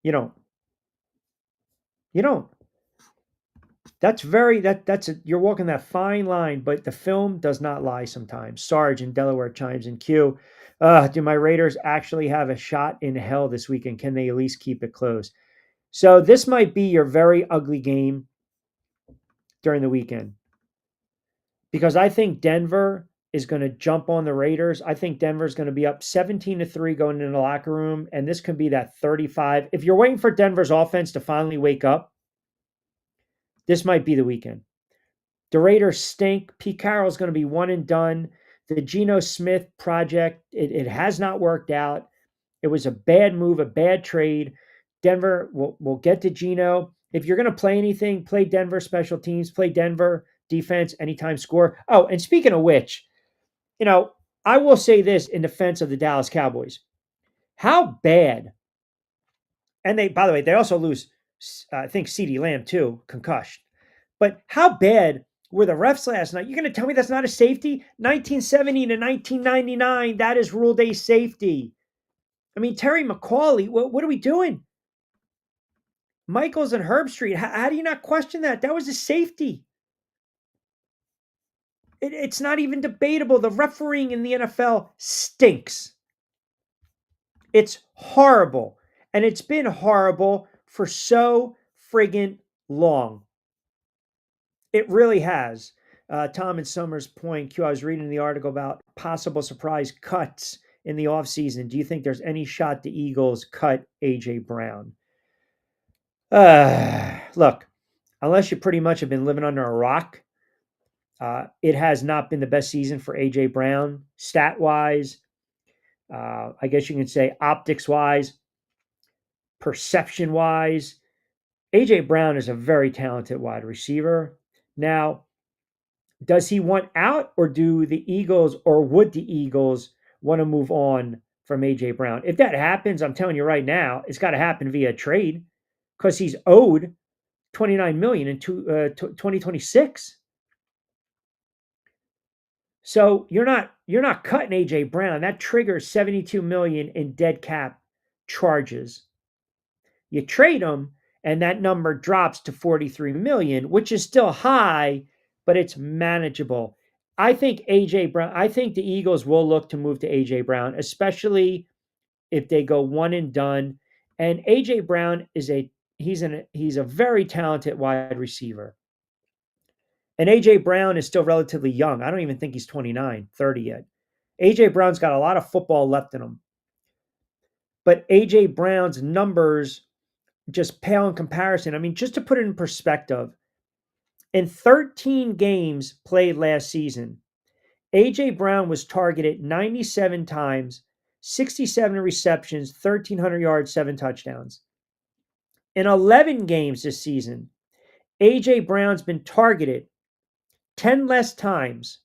You don't. That's you're walking that fine line, but the film does not lie sometimes. Sarge in Delaware chimes in. Q, do my Raiders actually have a shot in hell this weekend? Can they at least keep it close? So this might be your very ugly game during the weekend because I think Denver is going to jump on the Raiders. I think Denver is going to be up 17-3 going into the locker room, and this could be that 35. If you're waiting for Denver's offense to finally wake up, this might be the weekend. The Raiders stink. Pete Carroll's going to be one and done. The Geno Smith project, it has not worked out. It was a bad move, a bad trade. Denver will get to Geno. If you're going to play anything, play Denver special teams, play Denver defense, anytime score. Oh, and speaking of which, I will say this in defense of the Dallas Cowboys. How bad, and by the way, they also lose, I think, CeeDee Lamb too, concussed. But how bad were the refs last night? You're going to tell me that's not a safety? 1970 to 1999, that is ruled a safety. I mean, Terry McAuley, what are we doing? Michaels and Herbstreit, how do you not question that? That was a safety. It's not even debatable. The refereeing in the NFL stinks. It's horrible. And it's been horrible for so friggin' long. It really has. Tom and Summers point, Q, I was reading the article about possible surprise cuts in the offseason. Do you think there's any shot the Eagles cut A.J. Brown? Look, unless you pretty much have been living under a rock, it has not been the best season for A.J. Brown, stat-wise, I guess you can say optics-wise, perception-wise. A.J. Brown is a very talented wide receiver. Now, Does he want out, or do the Eagles, or would the Eagles want to move on from AJ Brown? If that happens, I'm telling you right now, it's got to happen via trade because he's owed 29 million in 2026. So you're not cutting AJ Brown. That triggers 72 million in dead cap charges. You trade him and that number drops to 43 million, which is still high, but it's manageable. I think the Eagles will look to move to AJ Brown, especially if they go one and done. And AJ Brown he's a very talented wide receiver. And AJ Brown is still relatively young. I don't even think he's 29, 30 yet. AJ Brown's got a lot of football left in him. But AJ Brown's numbers just pale in comparison. I mean, just to put it in perspective, in 13 games played last season, AJ Brown was targeted 97 times, 67 receptions, 1,300 yards, 7 touchdowns. In 11 games this season, AJ Brown's been targeted 10 less times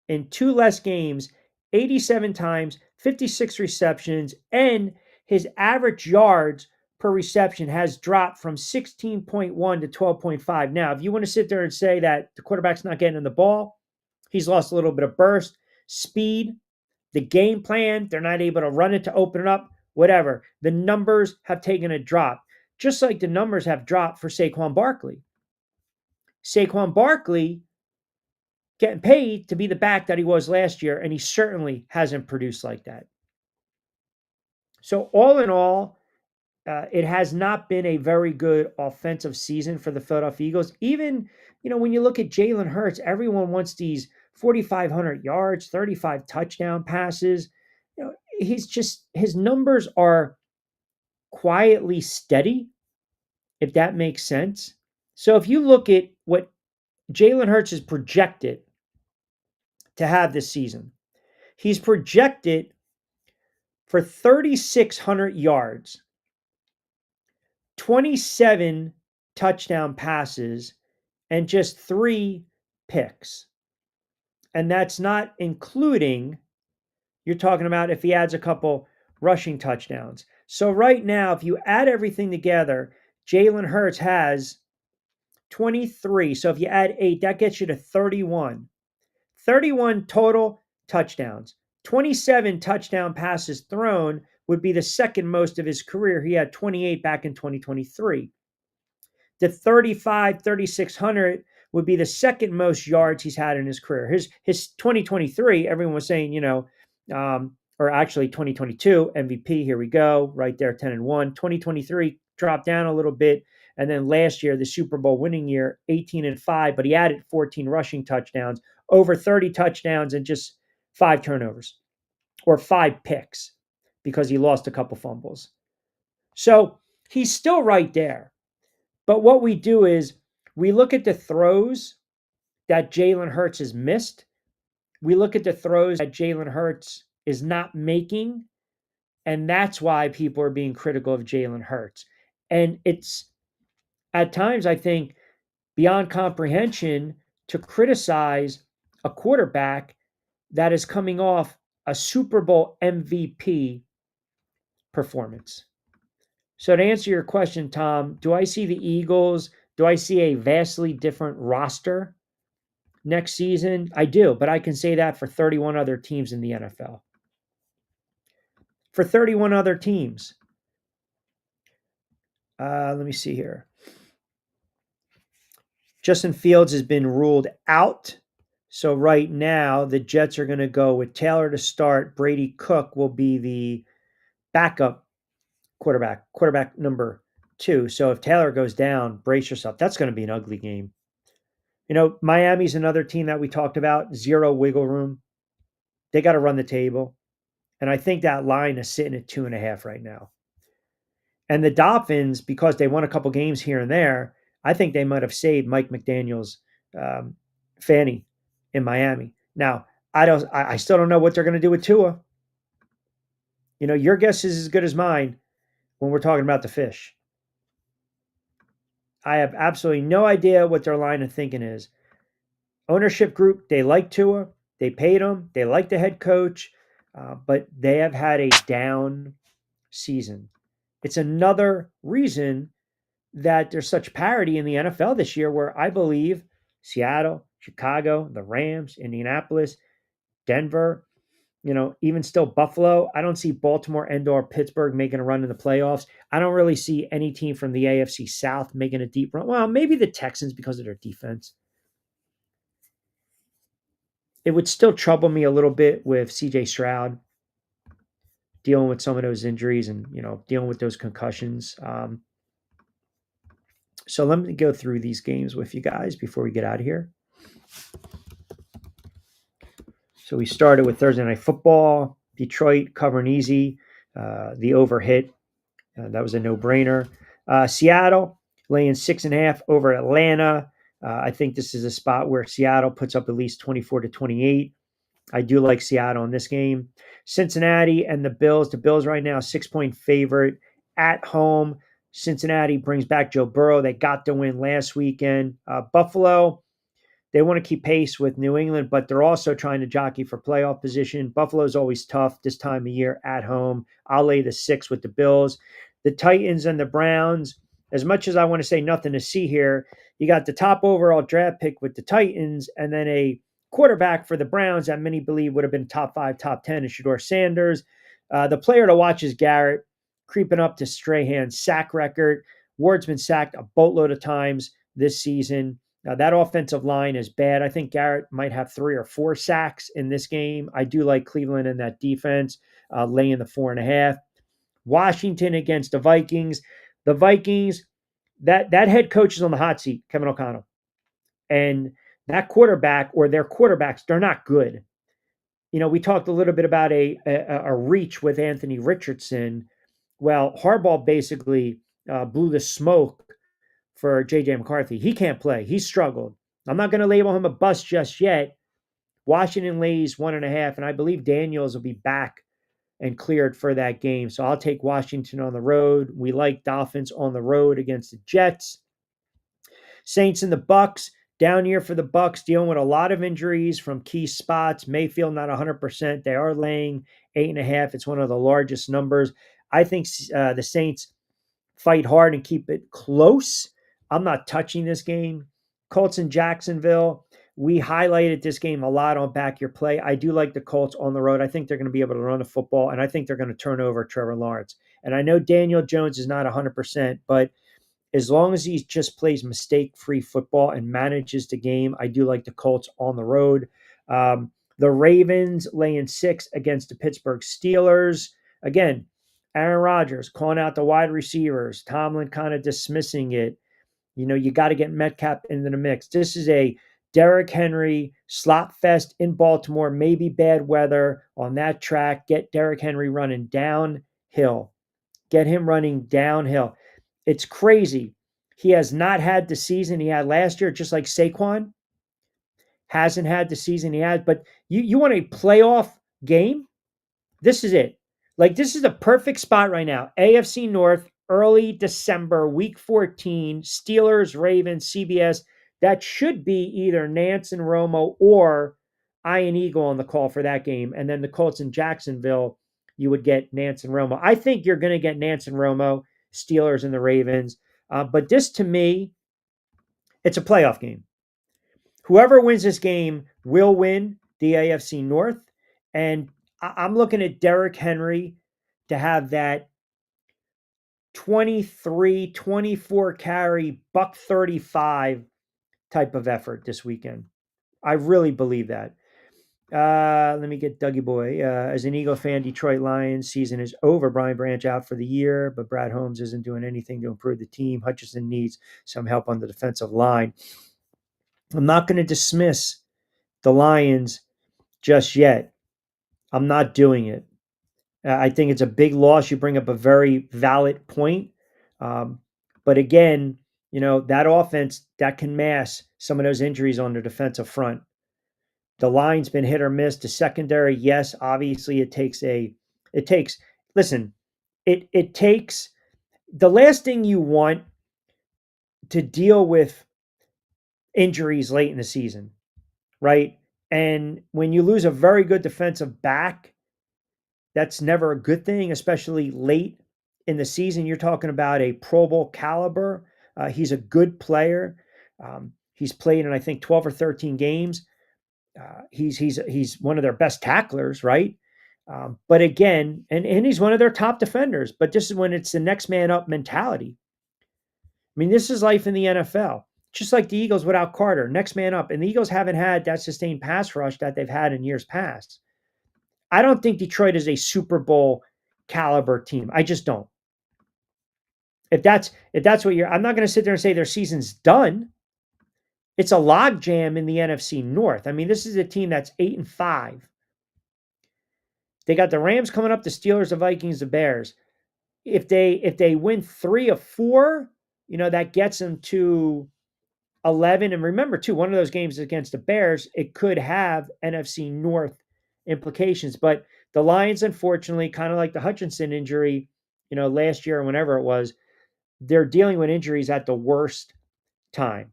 in 2 less games, 87 times, 56 receptions, and his average yards per reception has dropped from 16.1 to 12.5. Now, if you want to sit there and say that the quarterback's not getting in the ball, he's lost a little bit of burst, speed, the game plan, they're not able to run it to open it up, whatever. The numbers have taken a drop, just like the numbers have dropped for Saquon Barkley. Saquon Barkley getting paid to be the back that he was last year, and he certainly hasn't produced like that. So all in all, it has not been a very good offensive season for the Philadelphia Eagles. Even, when you look at Jalen Hurts, everyone wants these 4,500 yards, 35 touchdown passes. His numbers are quietly steady, if that makes sense. So if you look at what Jalen Hurts is projected to have this season, he's projected for 3,600 yards, 27 touchdown passes, and just 3 picks. And that's not including, you're talking about if he adds a couple rushing touchdowns. So right now, if you add everything together, Jalen Hurts has 23. So if you add 8, that gets you to 31. 31 total touchdowns. 27 touchdown passes thrown would be the second most of his career. He had 28 back in 2023. The 3,600 would be the second most yards he's had in his career. His 2023, everyone was saying, or actually 2022 MVP. Here we go, right there, 10-1. 2023 dropped down a little bit, and then last year, the Super Bowl winning year, 18-5. But he added 14 rushing touchdowns, over 30 touchdowns, and just 5 turnovers or 5 picks because he lost a couple fumbles. So he's still right there. But what we do is we look at the throws that Jalen Hurts has missed. We look at the throws that Jalen Hurts is not making. And that's why people are being critical of Jalen Hurts. And it's at times, I think, beyond comprehension to criticize a quarterback that is coming off a Super Bowl MVP performance. So to answer your question, Tom, do I see the Eagles? Do I see a vastly different roster next season? I do, but I can say that for 31 other teams in the NFL. For 31 other teams. Let me see here. Justin Fields has been ruled out. So right now, the Jets are going to go with Taylor to start. Brady Cook will be the backup quarterback number 2. So if Taylor goes down, brace yourself. That's going to be an ugly game. Miami's another team that we talked about, 0 wiggle room. They got to run the table. And I think that line is sitting at 2.5 right now. And the Dolphins, because they won a couple games here and there, I think they might have saved Mike McDaniel's fanny in Miami. Now, I still don't know what they're going to do with Tua. Your guess is as good as mine when we're talking about the fish. I have absolutely no idea what their line of thinking is. ownership group, they like Tua. They paid him. They like the head coach, but they have had a down season. It's another reason that there's such parity in the NFL this year, where I believe Seattle, Chicago, the Rams, Indianapolis, Denver, even still Buffalo. I don't see Baltimore and/or Pittsburgh making a run in the playoffs. I don't really see any team from the AFC South making a deep run. Well, maybe the Texans because of their defense. It would still trouble me a little bit with CJ Stroud dealing with some of those injuries and, dealing with those concussions. So let me go through these games with you guys before we get out of here. So we started with Thursday Night Football. Detroit covering easy. The over hit. That was a no-brainer. Seattle laying 6.5 over Atlanta. I think this is a spot where Seattle puts up at least 24-28. I do like Seattle in this game. Cincinnati and the Bills. The Bills right now 6-point favorite at home. Cincinnati brings back Joe Burrow. They got the win last weekend. Buffalo, they want to keep pace with New England, but they're also trying to jockey for playoff position. Buffalo's always tough this time of year at home. I'll lay the 6 with the Bills. The Titans and the Browns, as much as I want to say nothing to see here, you got the top overall draft pick with the Titans and then a quarterback for the Browns that many believe would have been top 5, top 10 is Shedeur Sanders. The player to watch is Garrett, creeping up to Strahan's sack record. Ward's been sacked a boatload of times this season. That offensive line is bad. I think Garrett might have 3 or 4 sacks in this game. I do like Cleveland in that defense, laying the 4.5. Washington against the Vikings. The Vikings, that head coach is on the hot seat, Kevin O'Connell. And that quarterback or their quarterbacks, they're not good. We talked a little bit about a reach with Anthony Richardson. Well, Harbaugh basically blew the smoke for J.J. McCarthy. He can't play. He's struggled. I'm not going to label him a bust just yet. Washington lays 1.5, and I believe Daniels will be back and cleared for that game. So I'll take Washington on the road. We like Dolphins on the road against the Jets. Saints and the Bucks. Down here for the Bucks, dealing with a lot of injuries from key spots. Mayfield not 100%. They are laying 8.5. It's one of the largest numbers. I think the Saints fight hard and keep it close. I'm not touching this game. Colts and Jacksonville. We highlighted this game a lot on Back Your Play. I do like the Colts on the road. I think they're going to be able to run the football, and I think they're going to turn over Trevor Lawrence. And I know Daniel Jones is not 100%, but as long as he just plays mistake-free football and manages the game, I do like the Colts on the road. The Ravens laying 6 against the Pittsburgh Steelers. Again, Aaron Rodgers calling out the wide receivers. Tomlin kind of dismissing it. You got to get Metcalf into the mix. This is a Derrick Henry slot fest in Baltimore. Maybe bad weather on that track. Get Derrick Henry running downhill. Get him running downhill. It's crazy. He has not had the season he had last year, just like Saquon hasn't had the season he had. But you want a playoff game? This is it. This is the perfect spot right now. AFC North, early December, week 14, Steelers, Ravens, CBS. That should be either Nance and Romo or Ian Eagle on the call for that game. And then the Colts in Jacksonville, you would get Nance and Romo. I think you're going to get Nance and Romo, Steelers and the Ravens. But this, to me, it's a playoff game. Whoever wins this game will win the AFC North. And I'm looking at Derrick Henry to have that 23, 24 carry, buck 35 type of effort this weekend. I really believe that. Let me get Dougie Boy. As an Eagle fan, Detroit Lions season is over. Brian Branch out for the year, but Brad Holmes isn't doing anything to improve the team. Hutchinson needs some help on the defensive line. I'm not going to dismiss the Lions just yet. I'm not doing it. I think it's a big loss. You bring up a very valid point. But again, that offense, that can mask some of those injuries on the defensive front. The line's been hit or miss. The secondary, yes, obviously it takes the last thing you want to deal with injuries late in the season right? And when you lose a very good defensive back, that's never a good thing, especially late in the season. You're talking about a Pro Bowl caliber. He's a good player. He's played in, I think, 12 or 13 games. He's one of their best tacklers, right? But again, and he's one of their top defenders. But this is when it's the next man up mentality. I mean, this is life in the NFL. Just like the Eagles without Carter, next man up. And the Eagles haven't had that sustained pass rush that they've had in years past. I don't think Detroit is a Super Bowl caliber team. I just don't. If that's what I'm not going to sit there and say their season's done. It's a logjam in the NFC North. I mean, this is a team that's 8-5. They got the Rams coming up, the Steelers, the Vikings, the Bears. If they win 3 of 4, that gets them to 11. And remember, too, one of those games against the Bears, it could have NFC North implications. But the Lions, unfortunately, kind of like the Hutchinson injury, last year or whenever it was, they're dealing with injuries at the worst time.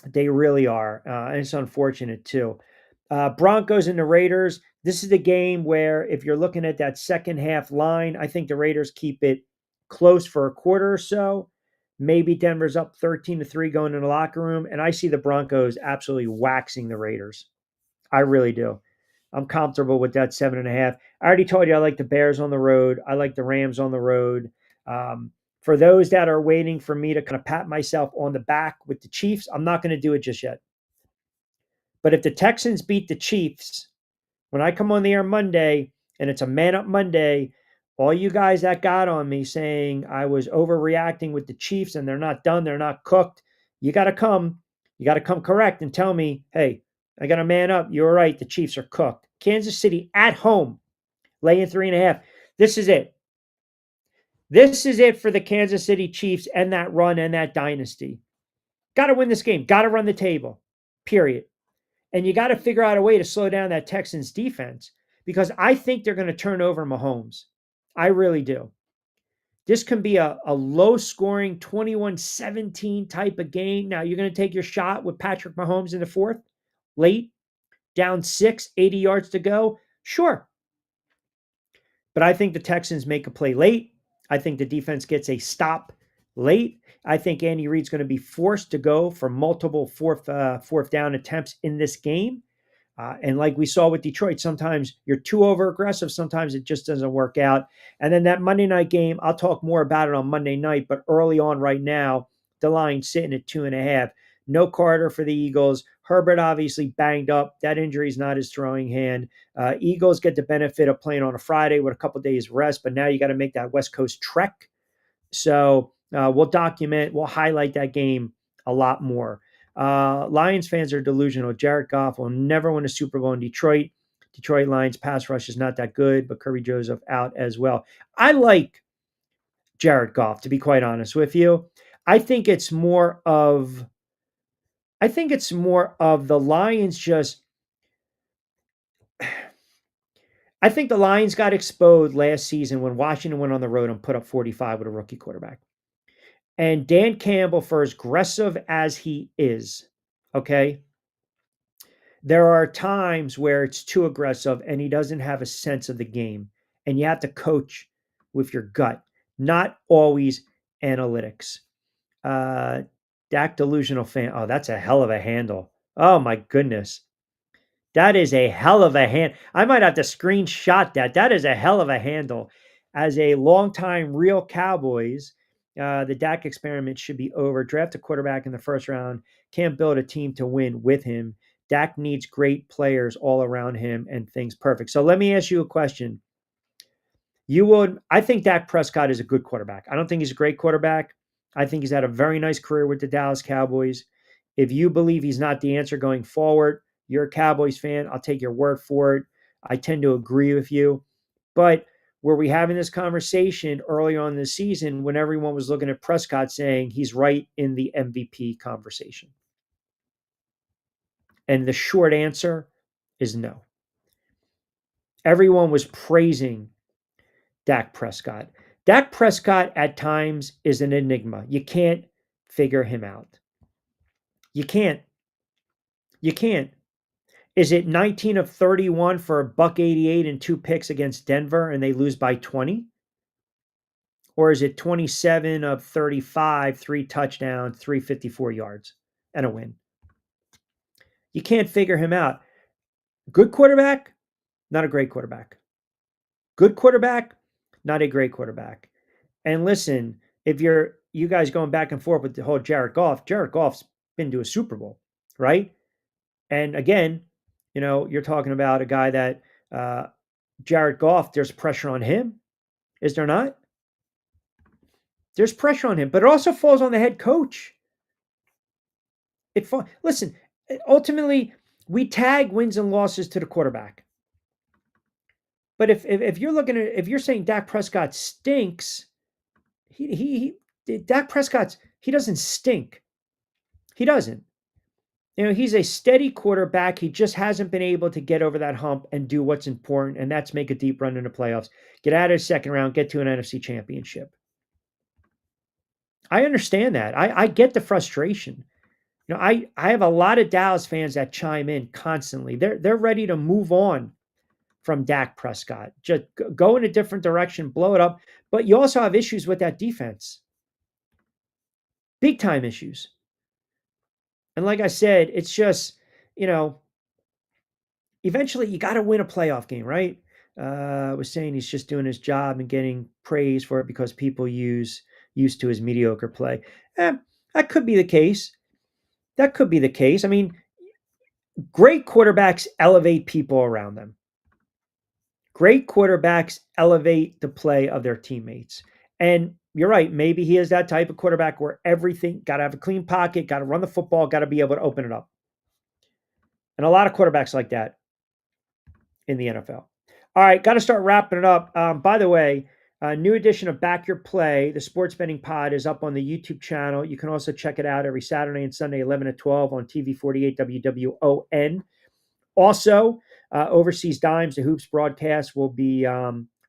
They really are. And it's unfortunate, too. Broncos and the Raiders. This is the game where if you're looking at that second half line, I think the Raiders keep it close for a quarter or so. Maybe Denver's up 13-3 going in the locker room. And I see the Broncos absolutely waxing the Raiders. I really do. I'm comfortable with that 7.5. I already told you I like the Bears on the road. I like the Rams on the road. For those that are waiting for me to kind of pat myself on the back with the Chiefs, I'm not going to do it just yet. But if the Texans beat the Chiefs, when I come on the air Monday and it's a man up Monday, all you guys that got on me saying I was overreacting with the Chiefs and they're not done, they're not cooked, you got to come correct and tell me, hey, I got a man up. You're right. The Chiefs are cooked. Kansas City at home, laying 3.5. This is it. This is it for the Kansas City Chiefs and that run and that dynasty. Got to win this game. Got to run the table, period. And you got to figure out a way to slow down that Texans defense because I think they're going to turn over Mahomes. I really do. This can be a low-scoring 21-17 type of game. Now, you're going to take your shot with Patrick Mahomes in the fourth, late, down 6, 80 yards to go. Sure. But I think the Texans make a play late. I think the defense gets a stop late. I think Andy Reid's going to be forced to go for multiple fourth down attempts in this game. And like we saw with Detroit, sometimes you're too over aggressive. Sometimes it just doesn't work out. And then that Monday night game, I'll talk more about it on Monday night. But early on right now, the line's sitting at 2.5. No Carter for the Eagles. Herbert obviously banged up. That injury is not his throwing hand. Eagles get the benefit of playing on a Friday with a couple days rest. But now you got to make that West Coast trek. So we'll highlight that game a lot more. Lions fans are delusional. Jared Goff will never win a Super Bowl in Detroit. Detroit Lions pass rush is not that good, but Kirby Joseph out as well. I like Jared Goff, to be quite honest with you. I think it's more of the Lions just I think the Lions got exposed last season when Washington went on the road and put up 45 with a rookie quarterback. And Dan Campbell, for as aggressive as he is, okay, there are times where it's too aggressive and he doesn't have a sense of the game. And you have to coach with your gut, not always analytics. Dak Delusional fan. Oh, that's a hell of a handle. Oh, my goodness. That is a hell of a hand. I might have to screenshot that. That is a hell of a handle. As a longtime real Cowboys, the Dak experiment should be over. Draft a quarterback in the first round. Can't build a team to win with him. Dak needs great players all around him and things perfect. So let me ask you a question. I think Dak Prescott is a good quarterback. I don't think he's a great quarterback. I think he's had a very nice career with the Dallas Cowboys. If you believe he's not the answer going forward, you're a Cowboys fan. I'll take your word for it. I tend to agree with you. But were we having this conversation early on in the season when everyone was looking at Prescott saying he's right in the MVP conversation? And the short answer is no. Everyone was praising Dak Prescott. Dak Prescott at times is an enigma. You can't figure him out. You can't. Is it 19 of 31 for a buck 88 and 2 picks against Denver and they lose by 20? Or is it 27 of 35, 3 touchdowns, 354 yards and a win? You can't figure him out. Good quarterback, not a great quarterback. Good quarterback, not a great quarterback. And listen, if you guys going back and forth with the whole Jared Goff's been to a Super Bowl, right? And again, you're talking about a guy that Jared Goff, there's pressure on him. Is there not? There's pressure on him, but it also falls on the head coach. Listen, ultimately, we tag wins and losses to the quarterback. But if you're looking at, if you're saying Dak Prescott stinks, Dak Prescott, he doesn't stink. He doesn't. He's a steady quarterback. He just hasn't been able to get over that hump and do what's important, and that's make a deep run in the playoffs, get out of the second round, get to an NFC championship. I understand that. I get the frustration. I have a lot of Dallas fans that chime in constantly. They're ready to move on from Dak Prescott. Just go in a different direction, blow it up. But you also have issues with that defense. Big time issues. And like I said, it's just, eventually you got to win a playoff game, right? I was saying he's just doing his job and getting praise for it because people used to his mediocre play. That could be the case. That could be the case. I mean, great quarterbacks elevate people around them. Great quarterbacks elevate the play of their teammates. And you're right. Maybe he is that type of quarterback where everything got to have a clean pocket, got to run the football, got to be able to open it up. And a lot of quarterbacks like that in the NFL. All right, got to start wrapping it up. By the way, a new edition of Back Your Play, the Sports Betting Pod, is up on the YouTube channel. You can also check it out every Saturday and Sunday, 11 to 12 on TV 48 WWON. Also, Overseas Dimes, the Hoops broadcast, will be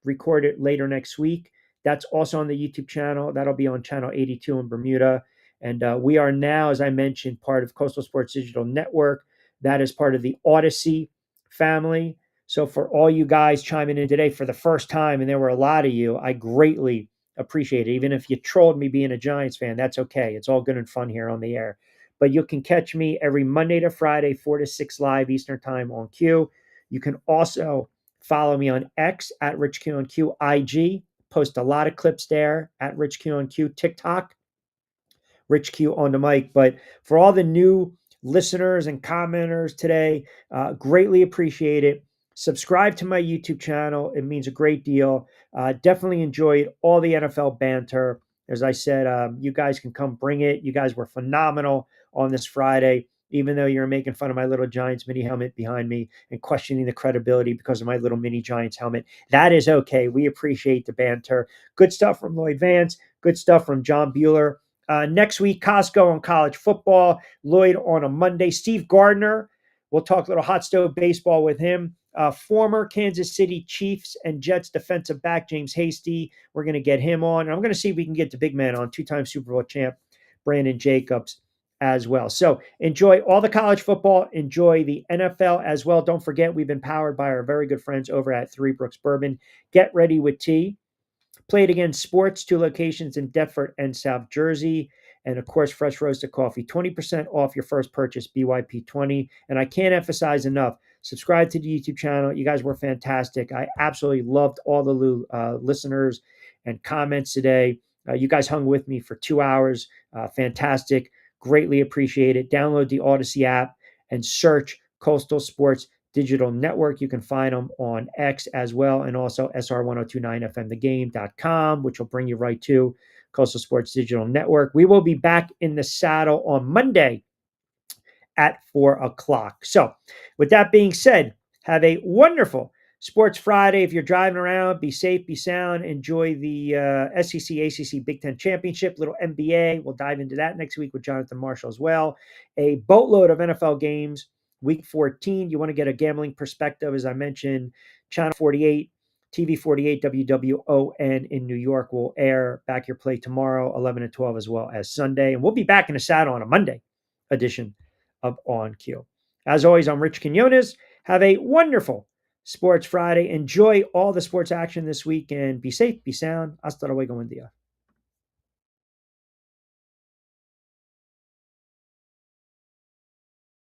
recorded later next week. That's also on the YouTube channel. That'll be on channel 82 in Bermuda. And we are now, as I mentioned, part of Coastal Sports Digital Network. That is part of the Odyssey family. So for all you guys chiming in today for the first time, and there were a lot of you, I greatly appreciate it. Even if you trolled me being a Giants fan, that's okay. It's all good and fun here on the air. But you can catch me every Monday to Friday, 4 to 6 live Eastern time on Q. You can also follow me on X at Rich Q on Q, IG. Post a lot of clips there at Rich Q on Q, TikTok, Rich Q on the mic. But for all the new listeners and commenters today, greatly appreciate it. Subscribe to my YouTube channel. It means a great deal. Definitely enjoyed all the NFL banter. As I said, you guys can come bring it. You guys were phenomenal on this Friday, even though you're making fun of my little Giants mini helmet behind me and questioning the credibility because of my little mini Giants helmet. That is okay. We appreciate the banter. Good stuff from Lloyd Vance. Good stuff from John Bueller. Next week, Costco on college football. Lloyd on a Monday. Steve Gardner. We'll talk a little hot stove baseball with him. Former Kansas City Chiefs and Jets defensive back James Hasty. We're going to get him on. And I'm going to see if we can get the big man on, two-time Super Bowl champ Brandon Jacobs as well. So enjoy all the college football. Enjoy the NFL as well. Don't forget, we've been powered by our very good friends over at Three Brooks Bourbon. Get ready with tea. Played Against Sports, 2 locations in Deptford and South Jersey. And of course, fresh roasted coffee, 20% off your first purchase, BYP20. And I can't emphasize enough, subscribe to the YouTube channel. You guys were fantastic. I absolutely loved all the listeners and comments today. You guys hung with me for 2 hours. Fantastic. Greatly appreciate it. Download the Odyssey app and search Coastal Sports Digital Network. You can find them on X as well, and also SR1029FMTheGame.com, which will bring you right to Coastal Sports Digital Network. We will be back in the saddle on Monday at 4 o'clock. So with that being said, have a wonderful Sports Friday. If you're driving around, be safe, be sound, enjoy the SEC, ACC Big Ten Championship, little NBA. We'll dive into that next week with Jonathan Marshall as well. A boatload of NFL games. Week 14, you want to get a gambling perspective, as I mentioned, Channel 48, TV 48, WWON in New York will air Back Your Play tomorrow, 11 to 12, as well as Sunday. And we'll be back in the saddle on a Monday edition of On Cue. As always, I'm Rich Quinones. Have a wonderful Sports Friday. Enjoy all the sports action this week and be safe, be sound. Hasta luego, buen día.